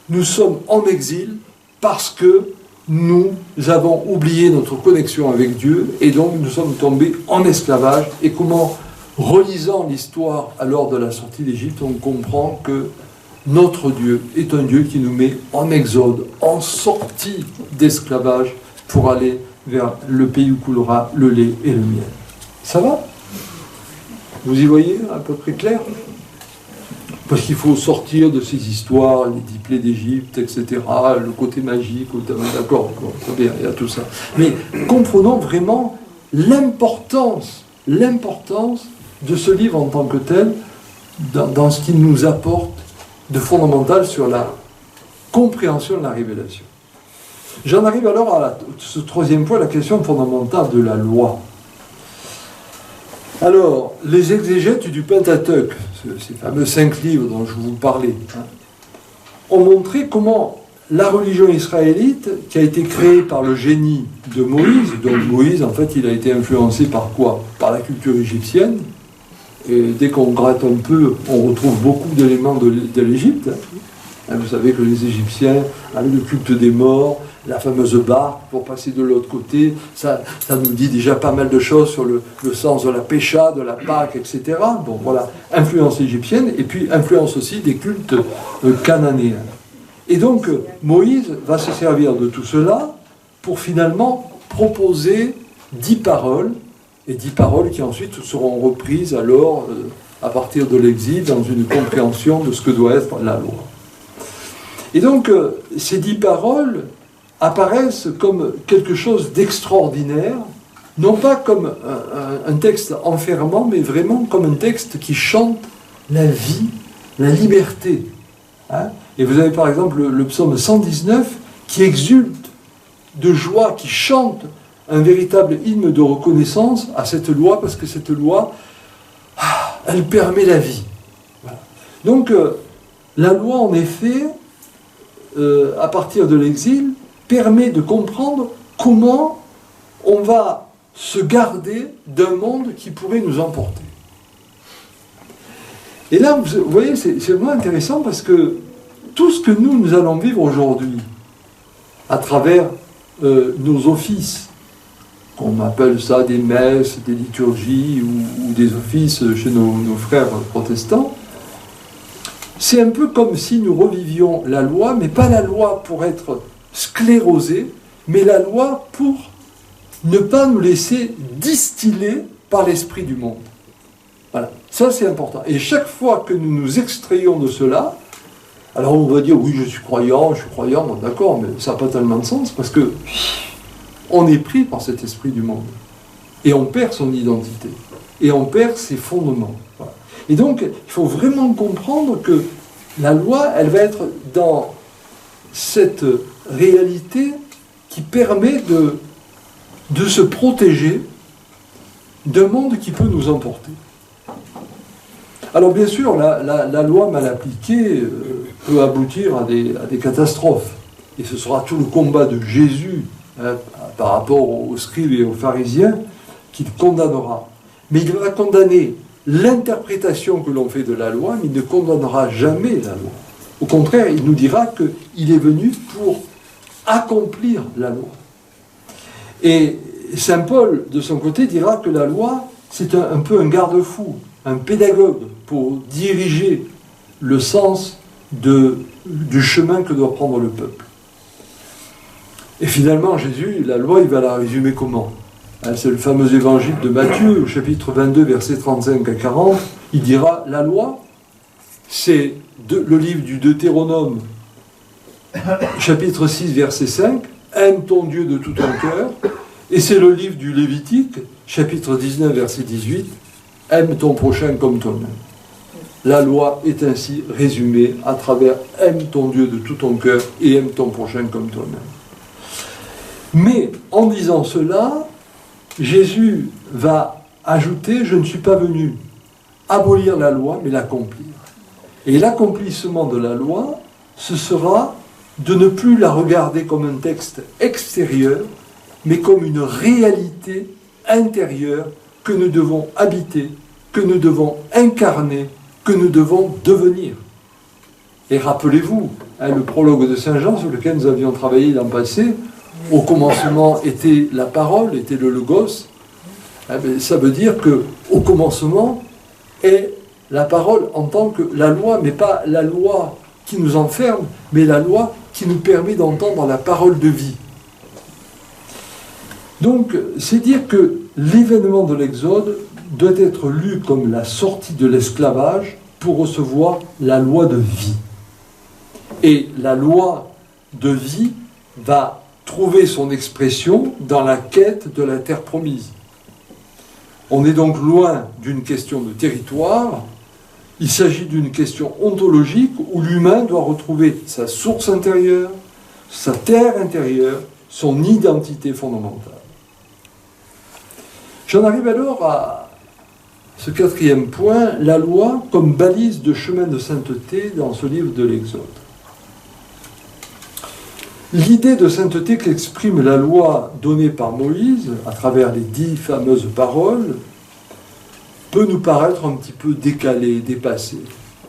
nous sommes en exil parce que nous avons oublié notre connexion avec Dieu, et donc nous sommes tombés en esclavage. Et comment, relisant l'histoire alors de la sortie d'Égypte, on comprend que notre Dieu est un Dieu qui nous met en exode, en sortie d'esclavage, pour aller vers le pays où coulera le lait et le miel. Ça va? Vous y voyez à peu près clair? Parce qu'il faut sortir de ces histoires, les 10 plaies d'Égypte, etc., le côté magique, d'accord, très bien, il y a tout ça. Mais comprenons vraiment l'importance de ce livre en tant que tel, dans ce qu'il nous apporte de fondamental sur la compréhension de la révélation. J'en arrive alors à ce troisième point, la question fondamentale de la loi. Alors, les exégètes du Pentateuque, ces fameux 5 livres dont je vous parlais, ont montré comment la religion israélite, qui a été créée par le génie de Moïse, donc Moïse, en fait, il a été influencé par quoi? Par la culture égyptienne. Et dès qu'on gratte un peu, on retrouve beaucoup d'éléments de l'Égypte. Vous savez que les Égyptiens avaient le culte des morts, la fameuse barque pour passer de l'autre côté. Ça nous dit déjà pas mal de choses sur le sens de la pécha, de la Pâque, etc. Bon, voilà, influence égyptienne, et puis influence aussi des cultes cananéens. Et donc, Moïse va se servir de tout cela pour finalement proposer 10 paroles, et 10 paroles qui ensuite seront reprises alors, à partir de l'exil, dans une compréhension de ce que doit être la loi. Et donc, ces 10 paroles apparaissent comme quelque chose d'extraordinaire, non pas comme un texte enfermant, mais vraiment comme un texte qui chante la vie, la liberté. Hein? Et vous avez par exemple le psaume 119 qui exulte de joie, qui chante un véritable hymne de reconnaissance à cette loi, parce que cette loi, elle permet la vie. Voilà. Donc, la loi, en effet, à partir de l'exil, permet de comprendre comment on va se garder d'un monde qui pourrait nous emporter. Et là, vous voyez, c'est vraiment intéressant parce que tout ce que nous allons vivre aujourd'hui, à travers nos offices, qu'on appelle ça des messes, des liturgies ou des offices chez nos frères protestants, c'est un peu comme si nous revivions la loi, mais pas la loi pour être sclérosé, mais la loi pour ne pas nous laisser distiller par l'esprit du monde. Voilà, ça c'est important. Et chaque fois que nous nous extrayons de cela, alors on va dire, oui, je suis croyant, bon, d'accord, mais ça n'a pas tellement de sens, parce que on est pris par cet esprit du monde. Et on perd son identité. Et on perd ses fondements. Voilà. Et donc, il faut vraiment comprendre que la loi, elle va être dans cette réalité qui permet de se protéger d'un monde qui peut nous emporter. Alors bien sûr, la loi mal appliquée peut aboutir à des catastrophes. Et ce sera tout le combat de Jésus par rapport aux scribes et aux pharisiens qu'il condamnera. Mais il va condamner l'interprétation que l'on fait de la loi, mais il ne condamnera jamais la loi. Au contraire, il nous dira qu'il est venu pour accomplir la loi. Et Saint Paul, de son côté, dira que la loi, c'est un peu un garde-fou, un pédagogue pour diriger le sens du chemin que doit prendre le peuple. Et finalement, Jésus, la loi, il va la résumer comment ? C'est le fameux évangile de Matthieu, au chapitre 22, versets 35 à 40. Il dira, la loi, c'est le livre du Deutéronome, chapitre 6, verset 5, aime ton Dieu de tout ton cœur. Et c'est le livre du Lévitique, chapitre 19, verset 18, aime ton prochain comme toi-même. La loi est ainsi résumée à travers aime ton Dieu de tout ton cœur et aime ton prochain comme toi-même. Mais en disant cela, Jésus va ajouter, je ne suis pas venu abolir la loi, mais l'accomplir. Et l'accomplissement de la loi, ce sera de ne plus la regarder comme un texte extérieur, mais comme une réalité intérieure que nous devons habiter, que nous devons incarner, que nous devons devenir. Et rappelez-vous, le prologue de Saint Jean sur lequel nous avions travaillé l'an passé, au commencement était la parole, était le logos. Ça veut dire qu'au commencement est la parole en tant que la loi, mais pas la loi qui nous enferme, mais la loi qui nous permet d'entendre la parole de vie. Donc, c'est dire que l'événement de l'Exode doit être lu comme la sortie de l'esclavage pour recevoir la loi de vie. Et la loi de vie va trouver son expression dans la quête de la terre promise. On est donc loin d'une question de territoire, il s'agit d'une question ontologique où l'humain doit retrouver sa source intérieure, sa terre intérieure, son identité fondamentale. J'en arrive alors à ce quatrième point, la loi comme balise de chemin de sainteté dans ce livre de l'Exode. L'idée de sainteté qu'exprime la loi donnée par Moïse, à travers les 10 fameuses paroles, peut nous paraître un petit peu décalée, dépassée.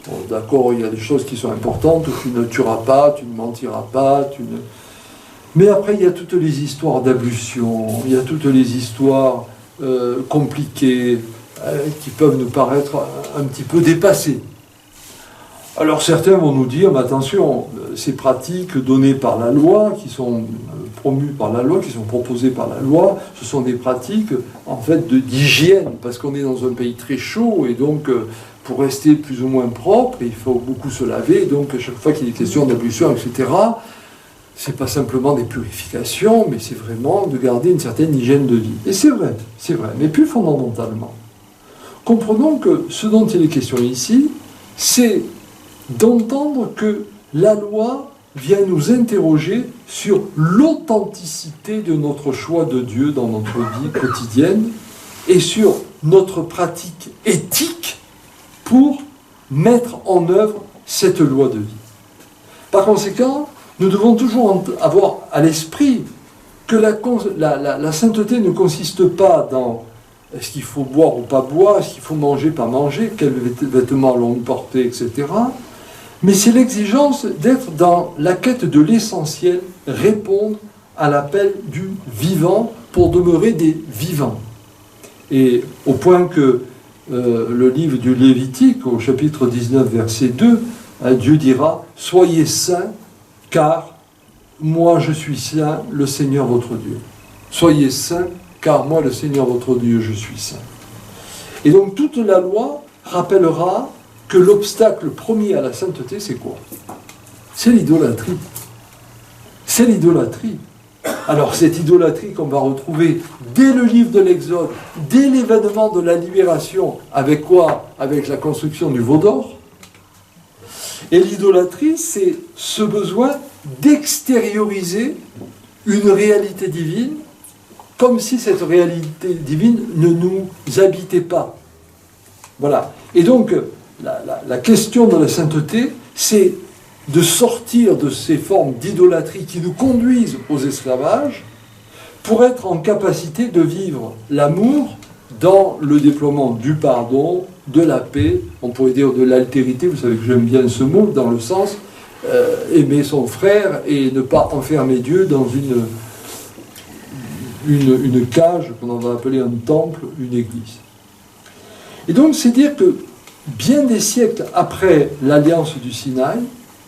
Bon, d'accord, il y a des choses qui sont importantes, tu ne tueras pas, tu ne mentiras pas, mais après il y a toutes les histoires d'ablution, il y a toutes les histoires compliquées, qui peuvent nous paraître un petit peu dépassées. Alors certains vont nous dire, mais attention, ces pratiques données par la loi, qui sont promues par la loi, qui sont proposées par la loi, ce sont des pratiques en fait d'hygiène, parce qu'on est dans un pays très chaud, et donc pour rester plus ou moins propre, il faut beaucoup se laver, donc à chaque fois qu'il est question d'ablution, etc., c'est pas simplement des purifications, mais c'est vraiment de garder une certaine hygiène de vie. Et c'est vrai, mais plus fondamentalement. Comprenons que ce dont il est question ici, c'est d'entendre que la loi vient nous interroger sur l'authenticité de notre choix de Dieu dans notre vie quotidienne et sur notre pratique éthique pour mettre en œuvre cette loi de vie. Par conséquent, nous devons toujours avoir à l'esprit que la sainteté ne consiste pas dans est-ce qu'il faut boire ou pas boire, est-ce qu'il faut manger, pas manger, quels vêtements allons-nous porter, etc. Mais c'est l'exigence d'être dans la quête de l'essentiel, répondre à l'appel du vivant pour demeurer des vivants. Et au point que le livre du Lévitique, au chapitre 19, verset 2, Dieu dira « Soyez saints, car moi je suis saint, le Seigneur votre Dieu. » Soyez saints, car moi, le Seigneur votre Dieu, je suis saint. Et donc toute la loi rappellera que l'obstacle premier à la sainteté, c'est quoi ? C'est l'idolâtrie. C'est l'idolâtrie. Alors cette idolâtrie qu'on va retrouver dès le livre de l'Exode, dès l'événement de la libération, avec quoi ? Avec la construction du veau d'or. Et l'idolâtrie, c'est ce besoin d'extérioriser une réalité divine comme si cette réalité divine ne nous habitait pas. Voilà. Et donc, la question de la sainteté, c'est de sortir de ces formes d'idolâtrie qui nous conduisent aux esclavages pour être en capacité de vivre l'amour dans le déploiement du pardon, de la paix, on pourrait dire de l'altérité, vous savez que j'aime bien ce mot, dans le sens aimer son frère et ne pas enfermer Dieu dans une cage qu'on va appeler un temple, une église. Et donc c'est dire que bien des siècles après l'alliance du Sinaï,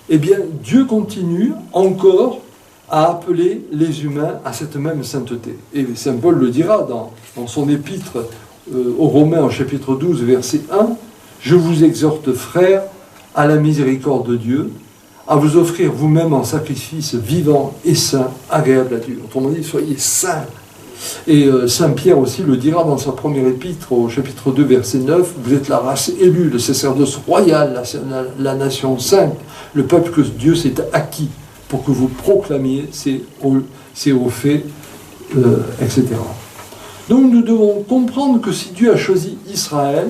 eh bien Dieu continue encore à appeler les humains à cette même sainteté. Et Saint Paul le dira dans son épître aux Romains au chapitre 12, verset 1, « Je vous exhorte, frères, à la miséricorde de Dieu, à vous offrir vous-même en sacrifice vivant et saint, agréable à Dieu. » Autrement dit, soyez saints. Et Saint Pierre aussi le dira dans sa première épître au chapitre 2, verset 9, « Vous êtes la race élue, le sacerdoce royal, la nation sainte, le peuple que Dieu s'est acquis, pour que vous proclamiez ces hauts faits, etc. » Donc nous devons comprendre que si Dieu a choisi Israël,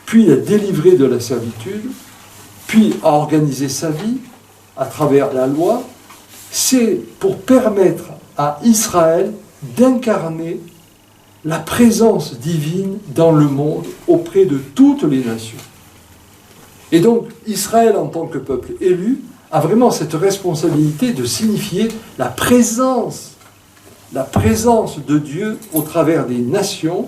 puis l'a délivré de la servitude, puis a organisé sa vie à travers la loi, c'est pour permettre à Israël d'incarner la présence divine dans le monde auprès de toutes les nations. Et donc Israël en tant que peuple élu a vraiment cette responsabilité de signifier la présence de Dieu au travers des nations.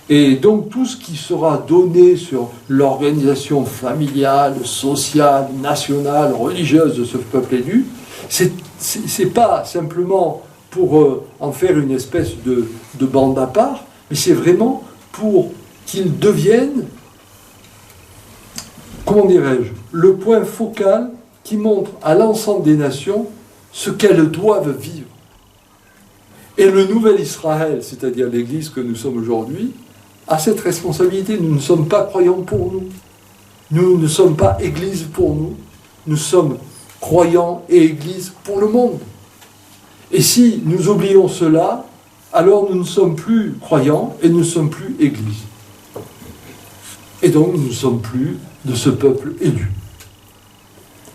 Et donc tout ce qui sera donné sur l'organisation familiale, sociale, nationale, religieuse de ce peuple élu, c'est pas simplement pour en faire une espèce de bande à part, mais c'est vraiment pour qu'ils deviennent, comment dirais-je, le point focal qui montre à l'ensemble des nations ce qu'elles doivent vivre. Et le nouvel Israël, c'est-à-dire l'Église que nous sommes aujourd'hui, a cette responsabilité. Nous ne sommes pas croyants pour nous. Nous ne sommes pas Église pour nous. Nous sommes croyants et Église pour le monde. Et si nous oublions cela, alors nous ne sommes plus croyants et nous ne sommes plus Église. Et donc nous ne sommes plus de ce peuple élu.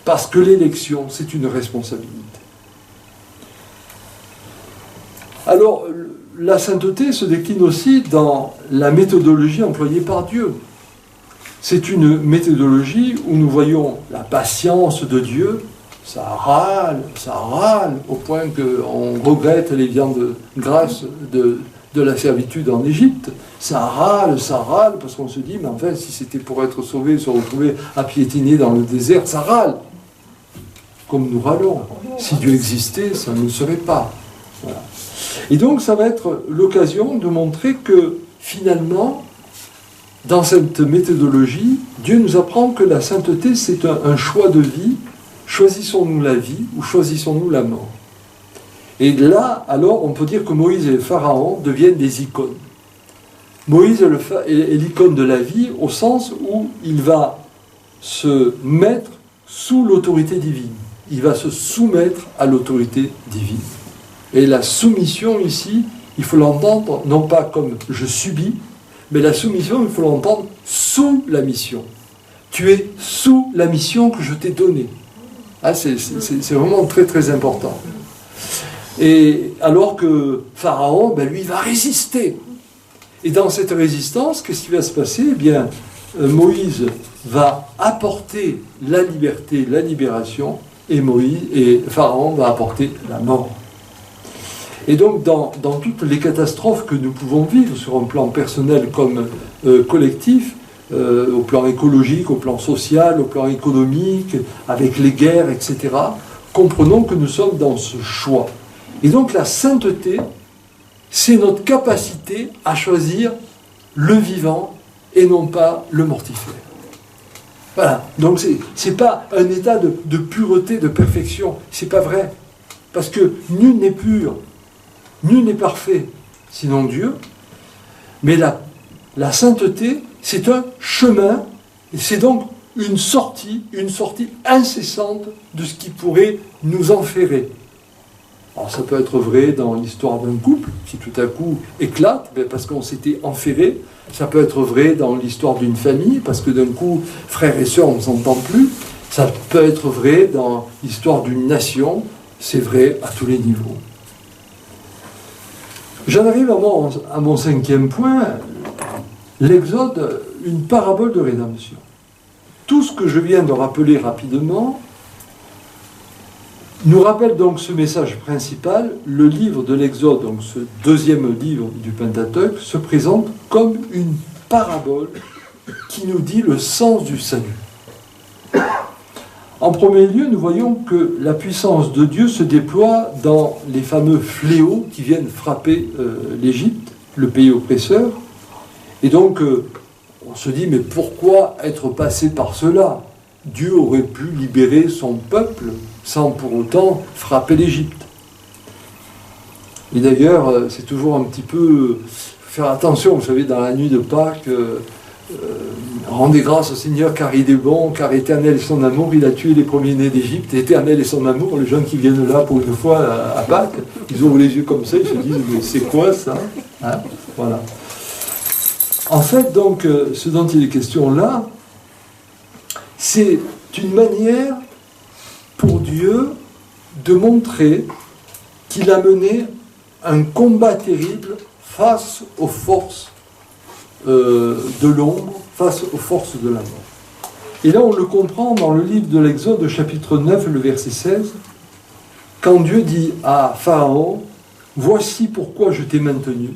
Parce que l'élection, c'est une responsabilité. Alors, la sainteté se décline aussi dans la méthodologie employée par Dieu. C'est une méthodologie où nous voyons la patience de Dieu. Ça râle, au point qu'on regrette les viandes grasses de la servitude en Égypte. Ça râle, parce qu'on se dit, mais enfin, si c'était pour être sauvé, se retrouver à piétiner dans le désert, ça râle. Comme nous râlons. Si Dieu existait, ça ne serait pas. Voilà. Et donc, ça va être l'occasion de montrer que, finalement, dans cette méthodologie, Dieu nous apprend que la sainteté, c'est un choix de vie. Choisissons-nous la vie ou choisissons-nous la mort? Et là, alors, on peut dire que Moïse et le Pharaon deviennent des icônes. Moïse est l'icône de la vie au sens où il va se mettre sous l'autorité divine. Il va se soumettre à l'autorité divine. Et la soumission ici, il faut l'entendre non pas comme je subis, mais la soumission, il faut l'entendre sous la mission. Tu es sous la mission que je t'ai donnée. Ah, c'est vraiment très très important. Et alors que Pharaon, lui, va résister. Et dans cette résistance, qu'est-ce qui va se passer? Eh bien, Moïse va apporter la liberté, la libération, et Pharaon va apporter la mort. Et donc, dans toutes les catastrophes que nous pouvons vivre, sur un plan personnel comme collectif, au plan écologique, au plan social, au plan économique, avec les guerres, etc., comprenons que nous sommes dans ce choix. Et donc, la sainteté, c'est notre capacité à choisir le vivant et non pas le mortifère. Voilà. Donc, c'est pas un état de pureté, de perfection. C'est pas vrai. Parce que nul n'est pur. Nul n'est parfait, sinon Dieu. Mais la sainteté, c'est un chemin, et c'est donc une sortie incessante de ce qui pourrait nous enferrer. Alors ça peut être vrai dans l'histoire d'un couple qui tout à coup éclate, parce qu'on s'était enferré. Ça peut être vrai dans l'histoire d'une famille, parce que d'un coup, frères et sœurs, on ne s'entend plus. Ça peut être vrai dans l'histoire d'une nation. C'est vrai à tous les niveaux. J'en arrive à mon cinquième point, l'Exode, une parabole de rédemption. Tout ce que je viens de rappeler rapidement nous rappelle donc ce message principal. Le livre de l'Exode, donc ce deuxième livre du Pentateuque, se présente comme une parabole qui nous dit le sens du salut. En premier lieu, nous voyons que la puissance de Dieu se déploie dans les fameux fléaux qui viennent frapper l'Égypte, le pays oppresseur. Et donc, on se dit, mais pourquoi être passé par cela ? Dieu aurait pu libérer son peuple sans pour autant frapper l'Égypte. Et d'ailleurs, c'est toujours un petit peu faire attention, vous savez, dans la nuit de Pâques, rendez grâce au Seigneur car il est bon, car éternel est son amour, il a tué les premiers-nés d'Égypte, éternel est son amour. Les gens qui viennent là pour une fois à Pâques, ils ouvrent les yeux comme ça, ils se disent, mais c'est quoi ça, hein? Voilà. En fait, donc, ce dont il est question là, c'est une manière pour Dieu de montrer qu'il a mené un combat terrible face aux forces de l'ombre, face aux forces de la mort. Et là, on le comprend dans le livre de l'Exode, chapitre 9, le verset 16, quand Dieu dit à Pharaon, « Voici pourquoi je t'ai maintenu,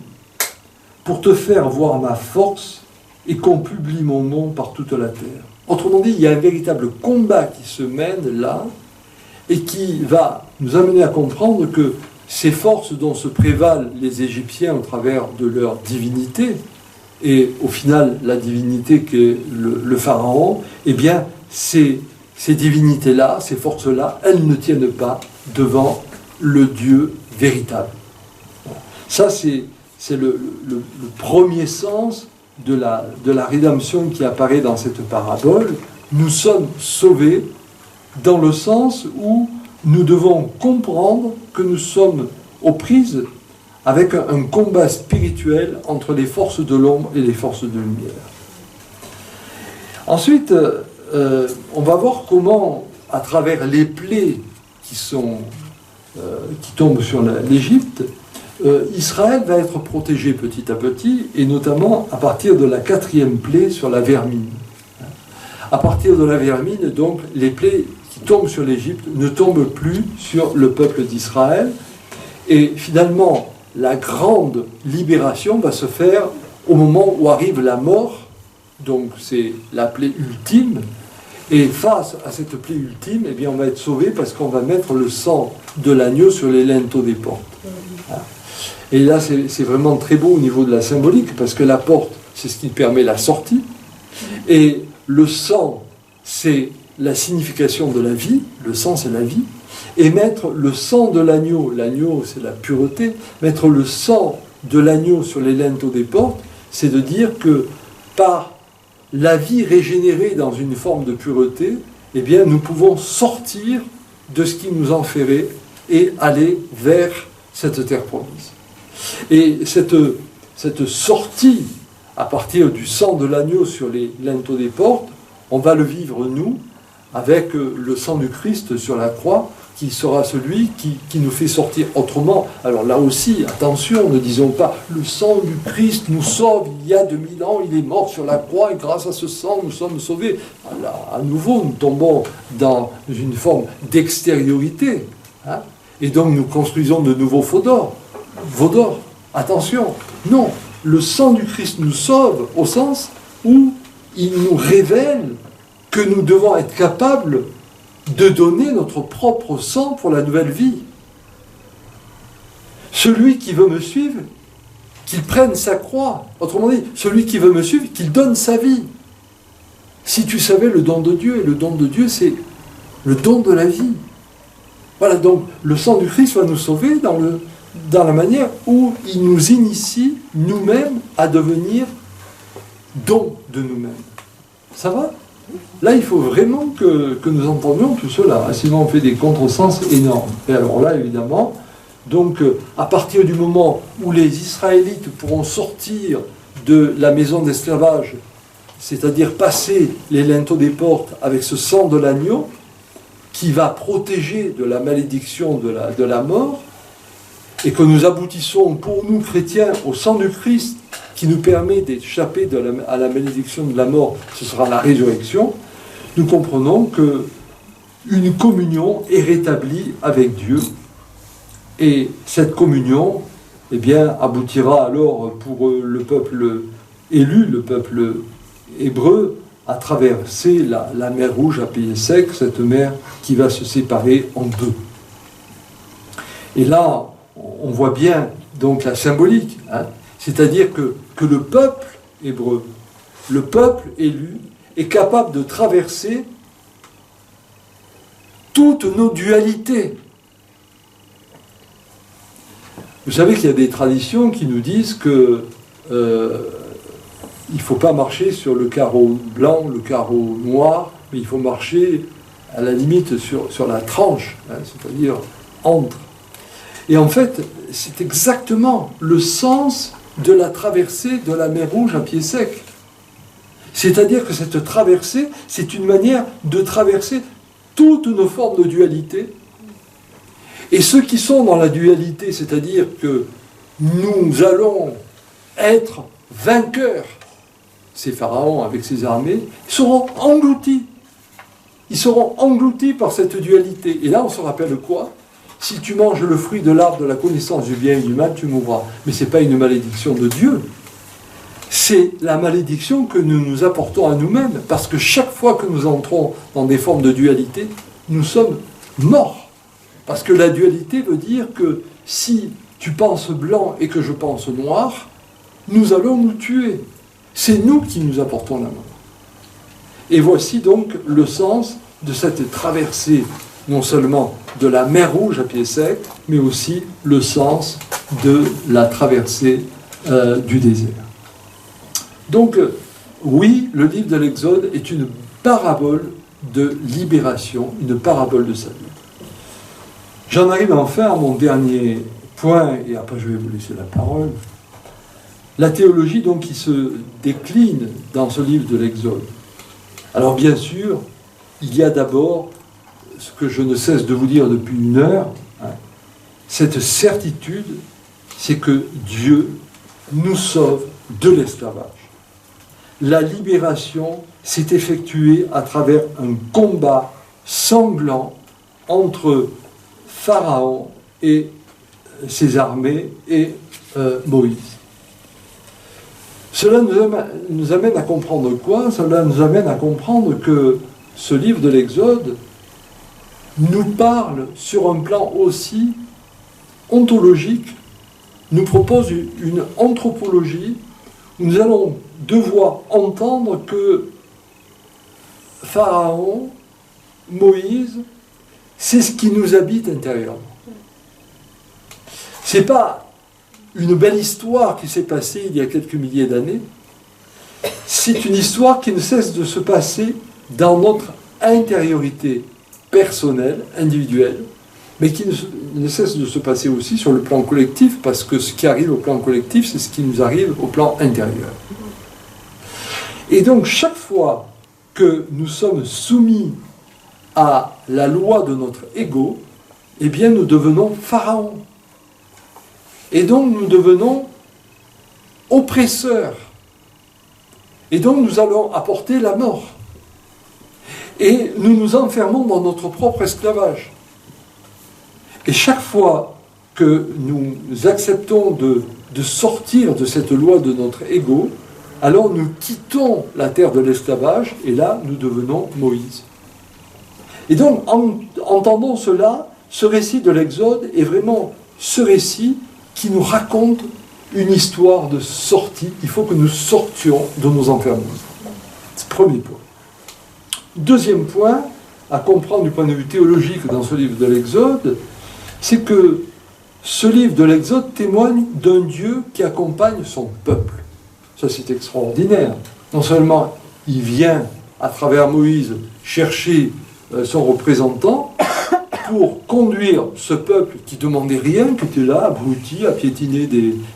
pour te faire voir ma force et qu'on publie mon nom par toute la terre. » Autrement dit, il y a un véritable combat qui se mène là et qui va nous amener à comprendre que ces forces dont se prévalent les Égyptiens au travers de leur divinité, et au final la divinité qu'est le Pharaon, eh bien ces divinités-là, ces forces-là, elles ne tiennent pas devant le Dieu véritable. Ça, c'est le premier sens de la rédemption qui apparaît dans cette parabole. Nous sommes sauvés dans le sens où nous devons comprendre que nous sommes aux prises avec un combat spirituel entre les forces de l'ombre et les forces de lumière. Ensuite, on va voir comment, à travers les plaies qui tombent sur l'Égypte, Israël va être protégé petit à petit, et notamment à partir de la 4e plaie sur la vermine. À partir de la vermine, donc, les plaies qui tombent sur l'Égypte ne tombent plus sur le peuple d'Israël, et finalement, la grande libération va se faire au moment où arrive la mort, donc c'est la plaie ultime, et face à cette plaie ultime, eh bien, on va être sauvé parce qu'on va mettre le sang de l'agneau sur les linteaux des portes. Et là, c'est vraiment très beau au niveau de la symbolique, parce que la porte, c'est ce qui permet la sortie, et le sang, c'est la signification de la vie, le sang, c'est la vie, et mettre le sang de l'agneau, l'agneau, c'est la pureté, mettre le sang de l'agneau sur les linteaux des portes, c'est de dire que par la vie régénérée dans une forme de pureté, eh bien, nous pouvons sortir de ce qui nous enferrait et aller vers cette terre promise. Et cette sortie à partir du sang de l'agneau sur les linteaux des portes, on va le vivre nous avec le sang du Christ sur la croix, qui sera celui qui nous fait sortir autrement. Alors là aussi, attention, ne disons pas « le sang du Christ nous sauve, il y a 2000 ans, il est mort sur la croix et grâce à ce sang, nous sommes sauvés ». Là, à nouveau, nous tombons dans une forme d'extériorité, hein, et donc nous construisons de nouveaux faux d'or. Attention, non, le sang du Christ nous sauve au sens où il nous révèle que nous devons être capables de donner notre propre sang pour la nouvelle vie. Celui qui veut me suivre, qu'il prenne sa croix. Autrement dit, celui qui veut me suivre, qu'il donne sa vie. Si tu savais le don de Dieu, et le don de Dieu, c'est le don de la vie. Voilà, donc le sang du Christ va nous sauver dans la manière où il nous initie nous-mêmes à devenir don de nous-mêmes. Ça va ? Là, il faut vraiment que nous entendions tout cela, sinon on fait des contresens énormes. Et alors là, évidemment, donc à partir du moment où les Israélites pourront sortir de la maison d'esclavage, c'est-à-dire passer les linteaux des portes avec ce sang de l'agneau, qui va protéger de la malédiction de la mort, et que nous aboutissons pour nous chrétiens au sang du Christ, qui nous permet d'échapper à la malédiction de la mort, ce sera la résurrection, nous comprenons que une communion est rétablie avec Dieu. Et cette communion, eh bien, aboutira alors pour le peuple élu, le peuple hébreu, à traverser la mer Rouge à pied sec, cette mer qui va se séparer en deux. Et là, on voit bien donc la symbolique, hein, c'est-à-dire que le peuple hébreu, le peuple élu, est capable de traverser toutes nos dualités. Vous savez qu'il y a des traditions qui nous disent que il ne faut pas marcher sur le carreau blanc, le carreau noir, mais il faut marcher à la limite sur la tranche, hein, c'est-à-dire entre. Et en fait, c'est exactement le sens de la traversée de la mer Rouge à pied sec. C'est-à-dire que cette traversée, c'est une manière de traverser toutes nos formes de dualité. Et ceux qui sont dans la dualité, c'est-à-dire que nous allons être vainqueurs, ces pharaons avec ses armées, seront engloutis. Ils seront engloutis par cette dualité. Et là, on se rappelle quoi ? Si tu manges le fruit de l'arbre de la connaissance du bien et du mal, tu mourras. Mais ce n'est pas une malédiction de Dieu. C'est la malédiction que nous nous apportons à nous-mêmes. Parce que chaque fois que nous entrons dans des formes de dualité, nous sommes morts. Parce que la dualité veut dire que si tu penses blanc et que je pense noir, nous allons nous tuer. C'est nous qui nous apportons la mort. Et voici donc le sens de cette traversée, non seulement de la mer Rouge à pied sec, mais aussi le sens de la traversée du désert. Donc, oui, le livre de l'Exode est une parabole de libération, une parabole de salut. J'en arrive enfin à mon dernier point, et après je vais vous laisser la parole. La théologie donc qui se décline dans ce livre de l'Exode. Alors bien sûr, il y a d'abord ce que je ne cesse de vous dire depuis une heure, hein, cette certitude, c'est que Dieu nous sauve de l'esclavage. La libération s'est effectuée à travers un combat sanglant entre Pharaon et ses armées et Moïse. Cela nous amène à comprendre quoi ? Cela nous amène à comprendre que ce livre de l'Exode nous parle sur un plan aussi ontologique, nous propose une anthropologie où nous allons devoir entendre que Pharaon, Moïse, c'est ce qui nous habite intérieurement. Ce n'est pas une belle histoire qui s'est passée il y a quelques milliers d'années. C'est une histoire qui ne cesse de se passer dans notre intériorité personnelle, individuelle, mais qui ne cesse de se passer aussi sur le plan collectif, parce que ce qui arrive au plan collectif, c'est ce qui nous arrive au plan intérieur. Et donc, chaque fois que nous sommes soumis à la loi de notre ego, eh bien, nous devenons pharaons. Et donc, nous devenons oppresseurs. Et donc, nous allons apporter la mort. Et nous nous enfermons dans notre propre esclavage. Et chaque fois que nous acceptons de sortir de cette loi de notre ego, alors nous quittons la terre de l'esclavage, et là, nous devenons Moïse. Et donc, en entendant cela, ce récit de l'Exode est vraiment ce récit qui nous raconte une histoire de sortie. Il faut que nous sortions de nos enfermements. C'est le premier point. Deuxième point, à comprendre du point de vue théologique dans ce livre de l'Exode, c'est que ce livre de l'Exode témoigne d'un Dieu qui accompagne son peuple. Ça, c'est extraordinaire. Non seulement il vient, à travers Moïse, chercher son représentant pour conduire ce peuple qui ne demandait rien, qui était là, abruti, à piétiner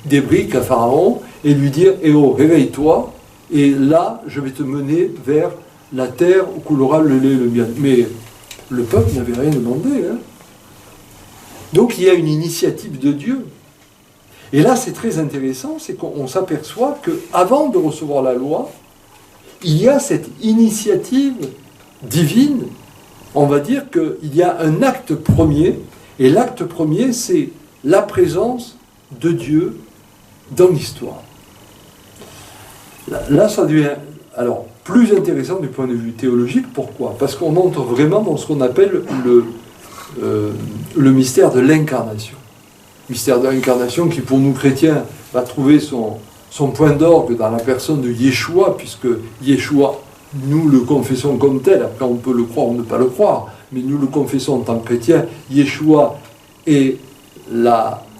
des briques à Pharaon, et lui dire « Eh oh, réveille-toi, et là, je vais te mener vers la terre où coulera le lait et le miel. » Mais le peuple n'avait rien demandé. Hein. Donc il y a une initiative de Dieu. Et là, c'est très intéressant, c'est qu'on s'aperçoit qu'avant de recevoir la loi, il y a cette initiative divine on va dire qu'il y a un acte premier, et l'acte premier, c'est la présence de Dieu dans l'histoire. Là, ça devient alors plus intéressant du point de vue théologique. Pourquoi? Parce qu'on entre vraiment dans ce qu'on appelle le mystère de l'incarnation. Mystère de l'incarnation qui, pour nous chrétiens, va trouver son point d'orgue dans la personne de Yeshua, puisque Yeshua, nous le confessons comme tel. Après, on peut le croire ou ne pas le croire, mais nous le confessons en tant que chrétiens. Yeshua est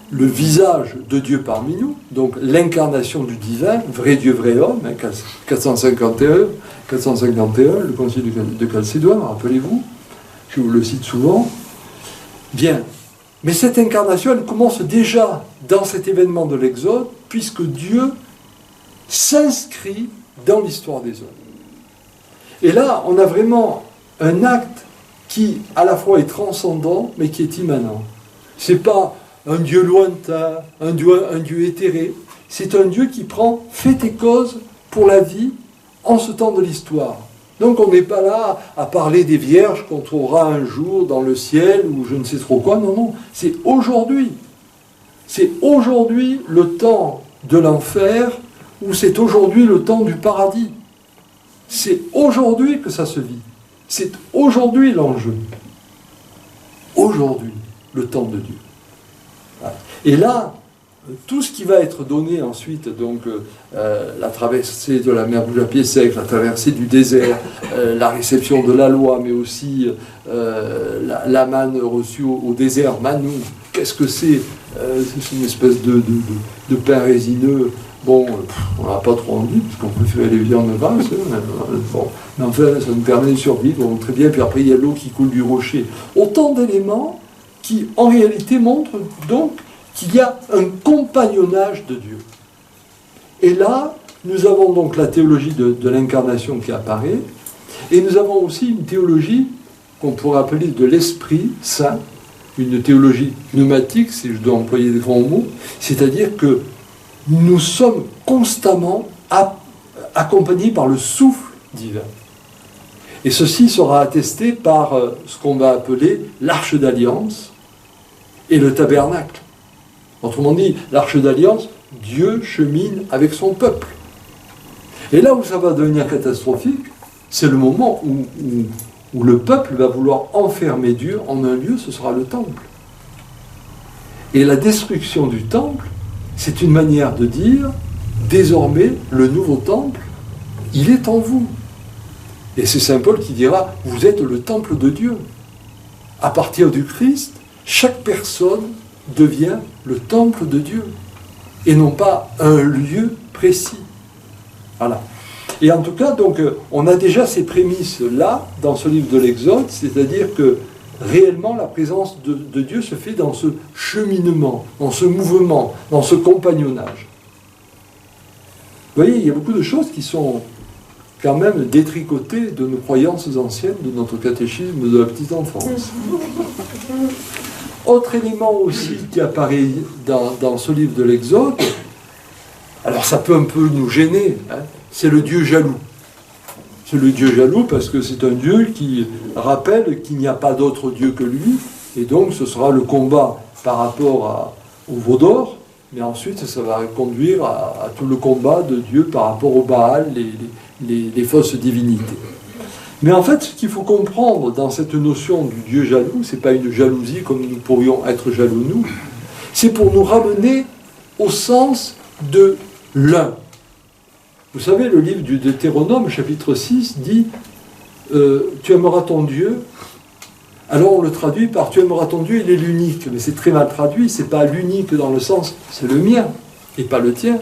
le visage de Dieu parmi nous, donc l'incarnation du divin, vrai Dieu, vrai homme, 451, le concile de Chalcédoine, rappelez-vous, je vous le cite souvent. Bien, mais cette incarnation, elle commence déjà dans cet événement de l'Exode, puisque Dieu s'inscrit dans l'histoire des hommes. Et là, on a vraiment un acte qui, à la fois, est transcendant, mais qui est immanent. C'est pas un Dieu lointain, un Dieu éthéré. C'est un Dieu qui prend fait et cause pour la vie en ce temps de l'histoire. Donc on n'est pas là à parler des vierges qu'on trouvera un jour dans le ciel ou je ne sais trop quoi. Non, non, c'est aujourd'hui. C'est aujourd'hui le temps de l'enfer ou c'est aujourd'hui le temps du paradis. C'est aujourd'hui que ça se vit. C'est aujourd'hui l'enjeu. Aujourd'hui, le temps de Dieu. Et là, tout ce qui va être donné ensuite, donc la traversée de la mer Rouge à pied sec, la traversée du désert, la réception de la loi, mais aussi la manne reçue au désert, manou, qu'est-ce que c'est? C'est une espèce de pain résineux. Bon, on n'a pas trop envie, parce qu'on préférait les viandes grasses. Bon. Mais enfin, ça nous permet de survivre, donc très bien. Puis après, il y a l'eau qui coule du rocher. Autant d'éléments qui, en réalité, montrent donc qu'il y a un compagnonnage de Dieu. Et là, nous avons donc la théologie de l'incarnation qui apparaît, et nous avons aussi une théologie qu'on pourrait appeler de l'Esprit Saint, une théologie pneumatique, si je dois employer des grands mots, c'est-à-dire que nous sommes constamment accompagnés par le souffle divin. Et ceci sera attesté par ce qu'on va appeler l'arche d'alliance et le tabernacle. Autrement dit, l'arche d'alliance, Dieu chemine avec son peuple. Et là où ça va devenir catastrophique, c'est le moment où le peuple va vouloir enfermer Dieu en un lieu, ce sera le temple. Et la destruction du temple, c'est une manière de dire, désormais, le nouveau temple, il est en vous. Et c'est saint Paul qui dira, vous êtes le temple de Dieu. À partir du Christ, chaque personne devient le temple de Dieu, et non pas un lieu précis. Voilà. Et en tout cas, donc, on a déjà ces prémices-là, dans ce livre de l'Exode, c'est-à-dire que réellement, la présence de Dieu se fait dans ce cheminement, dans ce mouvement, dans ce compagnonnage. Vous voyez, il y a beaucoup de choses qui sont quand même détricotées de nos croyances anciennes, de notre catéchisme de la petite enfance. Autre élément aussi qui apparaît dans ce livre de l'Exode, alors ça peut un peu nous gêner, hein, c'est le Dieu jaloux. C'est le Dieu jaloux parce que c'est un Dieu qui rappelle qu'il n'y a pas d'autre Dieu que lui, et donc ce sera le combat par rapport au veau d'or, mais ensuite ça va conduire à tout le combat de Dieu par rapport au Baal, les fausses divinités. Mais en fait, ce qu'il faut comprendre dans cette notion du Dieu jaloux, c'est pas une jalousie comme nous pourrions être jaloux nous, c'est pour nous ramener au sens de l'un. Vous savez, le livre du Deutéronome, chapitre 6, dit « Tu aimeras ton Dieu ». Alors on le traduit par « Tu aimeras ton Dieu, il est l'unique ». Mais c'est très mal traduit, c'est pas l'unique dans le sens « c'est le mien » et pas le tien.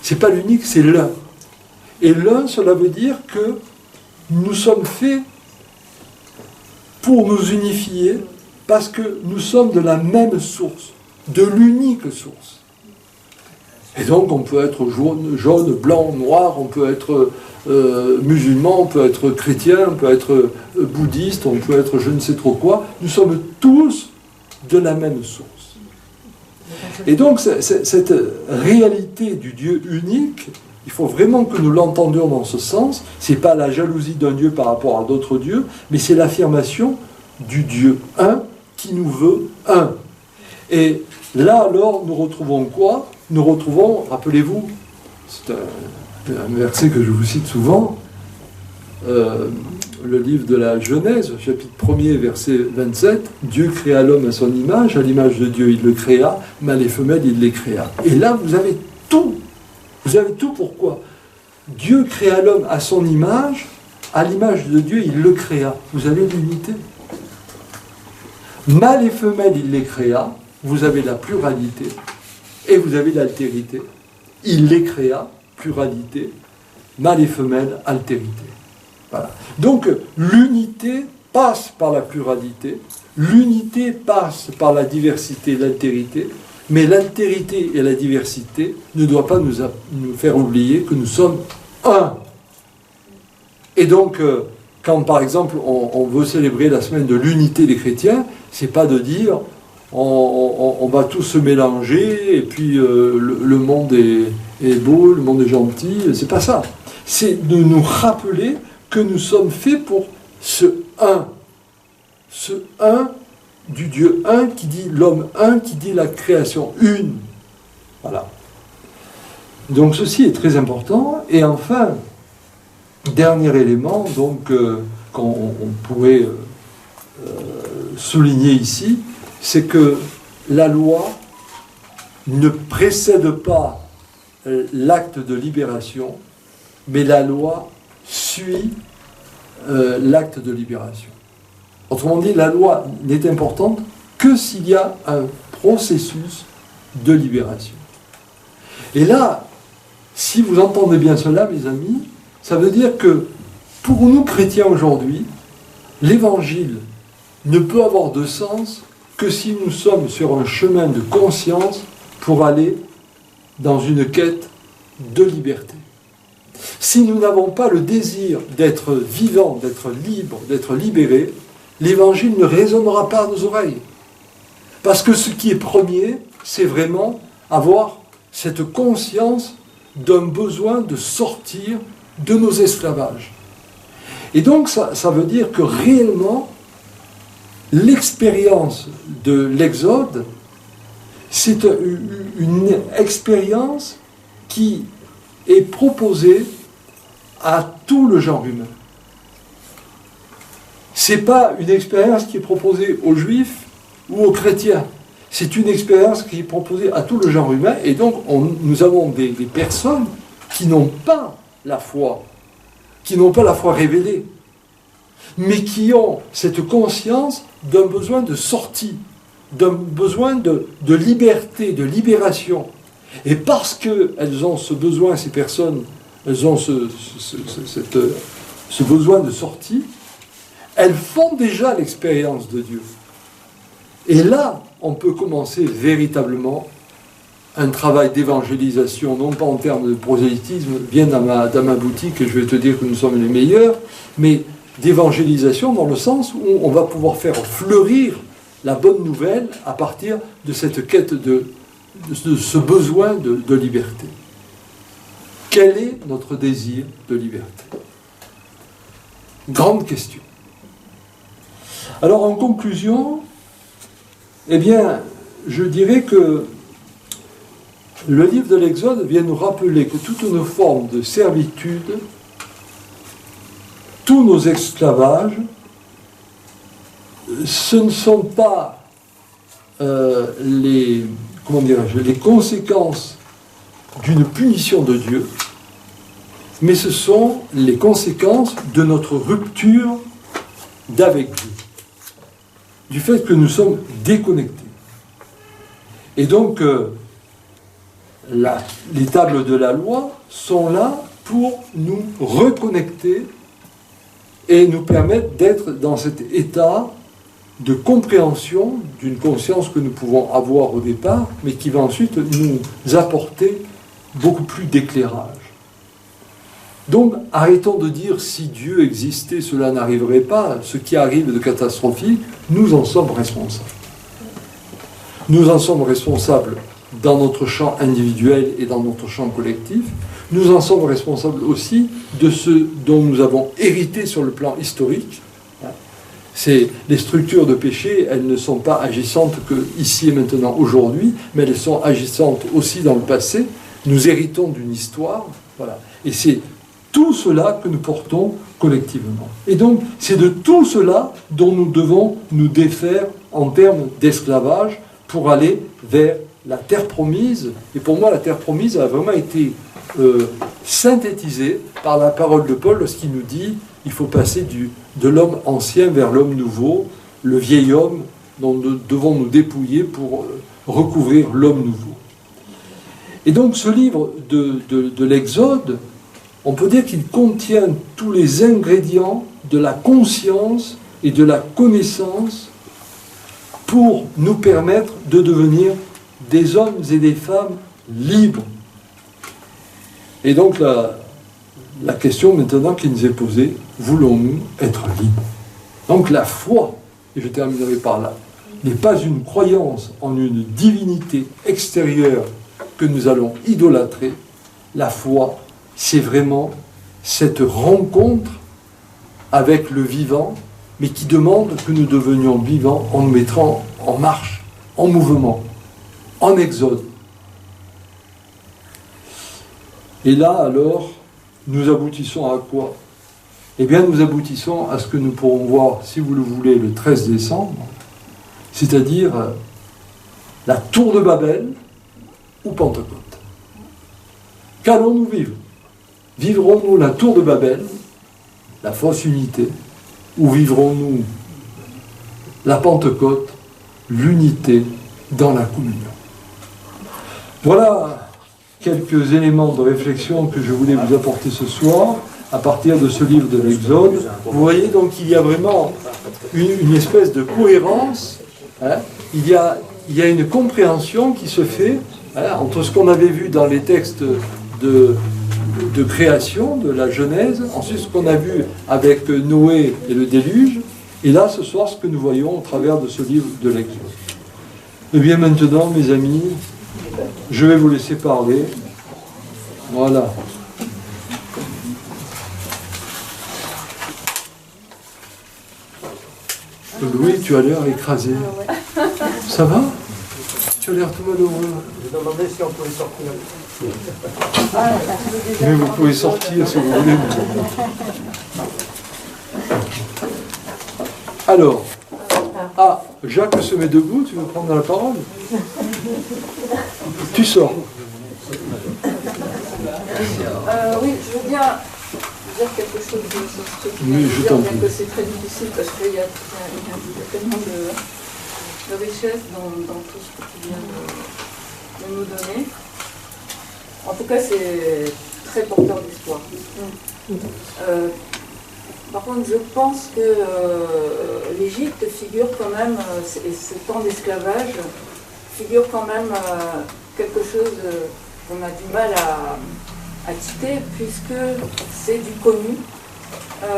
C'est pas l'unique, c'est l'un. Et l'un, cela veut dire que nous sommes faits pour nous unifier parce que nous sommes de la même source, de l'unique source. Et donc on peut être jaune, blanc, noir, on peut être musulman, on peut être chrétien, on peut être bouddhiste, on peut être je ne sais trop quoi. Nous sommes tous de la même source. Et donc cette réalité du Dieu unique, il faut vraiment que nous l'entendions dans ce sens. Ce n'est pas la jalousie d'un Dieu par rapport à d'autres dieux, mais c'est l'affirmation du Dieu un qui nous veut un. Et là alors, nous retrouvons quoi? Nous retrouvons, rappelez-vous, c'est un verset que je vous cite souvent, le livre de la Genèse, chapitre 1er, verset 27, Dieu créa l'homme à son image, à l'image de Dieu il le créa, mâle et femelle il les créa. Et là vous avez tout. Vous avez tout. Pourquoi? Dieu créa l'homme à son image, à l'image de Dieu il le créa. Vous avez l'unité. Mâle et femelle il les créa, vous avez la pluralité et vous avez l'altérité. Il les créa, pluralité, mâle et femelle, altérité. Voilà. Donc l'unité passe par la pluralité, l'unité passe par la diversité, l'altérité, mais l'altérité et la diversité ne doivent pas nous faire oublier que nous sommes un. Et donc, quand par exemple on veut célébrer la semaine de l'unité des chrétiens, c'est pas de dire on va tous se mélanger et puis le monde est beau, le monde est gentil, c'est pas ça. C'est de nous rappeler que nous sommes faits pour ce un du Dieu un qui dit l'homme un, qui dit la création une. Voilà. Donc ceci est très important. Et enfin, dernier élément, donc qu'on pourrait souligner ici, c'est que la loi ne précède pas l'acte de libération, mais la loi suit l'acte de libération. Autrement dit, la loi n'est importante que s'il y a un processus de libération. Et là, si vous entendez bien cela, mes amis, ça veut dire que pour nous chrétiens aujourd'hui, l'évangile ne peut avoir de sens que si nous sommes sur un chemin de conscience pour aller dans une quête de liberté. Si nous n'avons pas le désir d'être vivants, d'être libres, d'être libérés, l'évangile ne résonnera pas à nos oreilles. Parce que ce qui est premier, c'est vraiment avoir cette conscience d'un besoin de sortir de nos esclavages. Et donc ça veut dire que réellement, l'expérience de l'Exode, c'est une expérience qui est proposée à tout le genre humain. Ce n'est pas une expérience qui est proposée aux Juifs ou aux chrétiens. C'est une expérience qui est proposée à tout le genre humain. Et donc, nous avons des personnes qui n'ont pas la foi, révélée, mais qui ont cette conscience d'un besoin de sortie, d'un besoin de liberté, de libération. Et parce qu'elles ont ce besoin, ces personnes, elles ont ce besoin de sortie, elles font déjà l'expérience de Dieu. Et là, on peut commencer véritablement un travail d'évangélisation, non pas en termes de prosélytisme, viens dans ma boutique et je vais te dire que nous sommes les meilleurs, mais d'évangélisation dans le sens où on va pouvoir faire fleurir la bonne nouvelle à partir de cette quête de ce besoin de liberté. Quel est notre désir de liberté? Grande question. Alors en conclusion, eh bien, je dirais que le livre de l'Exode vient nous rappeler que toutes nos formes de servitude, tous nos esclavages, ce ne sont pas les conséquences d'une punition de Dieu, mais ce sont les conséquences de notre rupture d'avec Dieu, du fait que nous sommes déconnectés. Et donc, les tables de la loi sont là pour nous reconnecter et nous permettre d'être dans cet état de compréhension d'une conscience que nous pouvons avoir au départ, mais qui va ensuite nous apporter beaucoup plus d'éclairage. Donc, arrêtons de dire si Dieu existait, cela n'arriverait pas. Ce qui arrive de catastrophique, nous en sommes responsables. Nous en sommes responsables dans notre champ individuel et dans notre champ collectif. Nous en sommes responsables aussi de ce dont nous avons hérité sur le plan historique, Les structures de péché, elles ne sont pas agissantes que ici et maintenant, aujourd'hui, mais elles sont agissantes aussi dans le passé. Nous héritons d'une histoire, voilà. Et c'est tout cela que nous portons collectivement. Et donc, c'est de tout cela dont nous devons nous défaire en termes d'esclavage pour aller vers la terre promise. Et pour moi, la terre promise a vraiment été synthétisée par la parole de Paul lorsqu'il nous dit il faut passer de l'homme ancien vers l'homme nouveau, le vieil homme dont nous devons nous dépouiller pour recouvrir l'homme nouveau. Et donc ce livre de l'Exode, on peut dire qu'il contient tous les ingrédients de la conscience et de la connaissance pour nous permettre de devenir des hommes et des femmes libres. Et donc la question maintenant qui nous est posée, voulons-nous être libres? Donc la foi, et je terminerai par là, n'est pas une croyance en une divinité extérieure que nous allons idolâtrer. La foi, c'est vraiment cette rencontre avec le vivant, mais qui demande que nous devenions vivants en nous mettant en marche, en mouvement, en exode. Et là, alors, nous aboutissons à quoi? Eh bien, nous aboutissons à ce que nous pourrons voir, si vous le voulez, le 13 décembre, c'est-à-dire la tour de Babel ou Pentecôte. Qu'allons-nous vivre? Vivrons-nous la tour de Babel, la fausse unité, ou vivrons-nous la Pentecôte, l'unité dans la communion? Voilà quelques éléments de réflexion que je voulais vous apporter ce soir, à partir de ce livre de l'Exode. Vous voyez donc qu'il y a vraiment une espèce de cohérence, hein. Il y a une compréhension qui se fait, hein, entre ce qu'on avait vu dans les textes de création, de la Genèse, ensuite ce qu'on a vu avec Noé et le déluge, et là ce soir ce que nous voyons au travers de ce livre de l'Exode. Et bien maintenant, mes amis, je vais vous laisser parler. Voilà. Louis, tu as l'air écrasé. Ça va? Tu as l'air tout malheureux. Je demandais si on pouvait sortir. Mais vous pouvez sortir si vous voulez. Alors, Jacques se met debout, tu veux prendre la parole? Tu sors. Oui, je veux bien dire quelque chose de ce que Oui, je t'en prie. que c'est très difficile parce qu'il y a tellement de richesse dans tout ce que tu viens de nous donner. En tout cas, c'est très porteur d'espoir. Par contre, je pense que l'Égypte figure quand même, et ce temps d'esclavage, figure quand même quelque chose qu'on a du mal à quitter, puisque c'est du connu,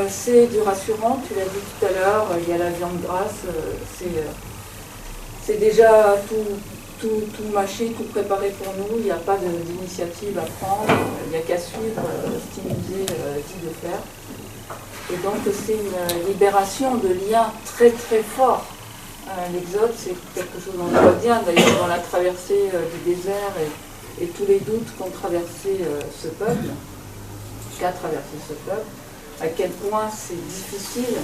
c'est du rassurant, tu l'as dit tout à l'heure, il y a la viande grasse, c'est déjà tout mâché, tout préparé pour nous, il n'y a pas d'initiative à prendre, il n'y a qu'à suivre ce qui nous est dit de faire. Et donc c'est une libération de liens très très forts. L'Exode, c'est quelque chose qu'on voit bien d'ailleurs dans la traversée du désert et tous les doutes qu'ont traversé ce peuple, qu'a traversé ce peuple, à quel point c'est difficile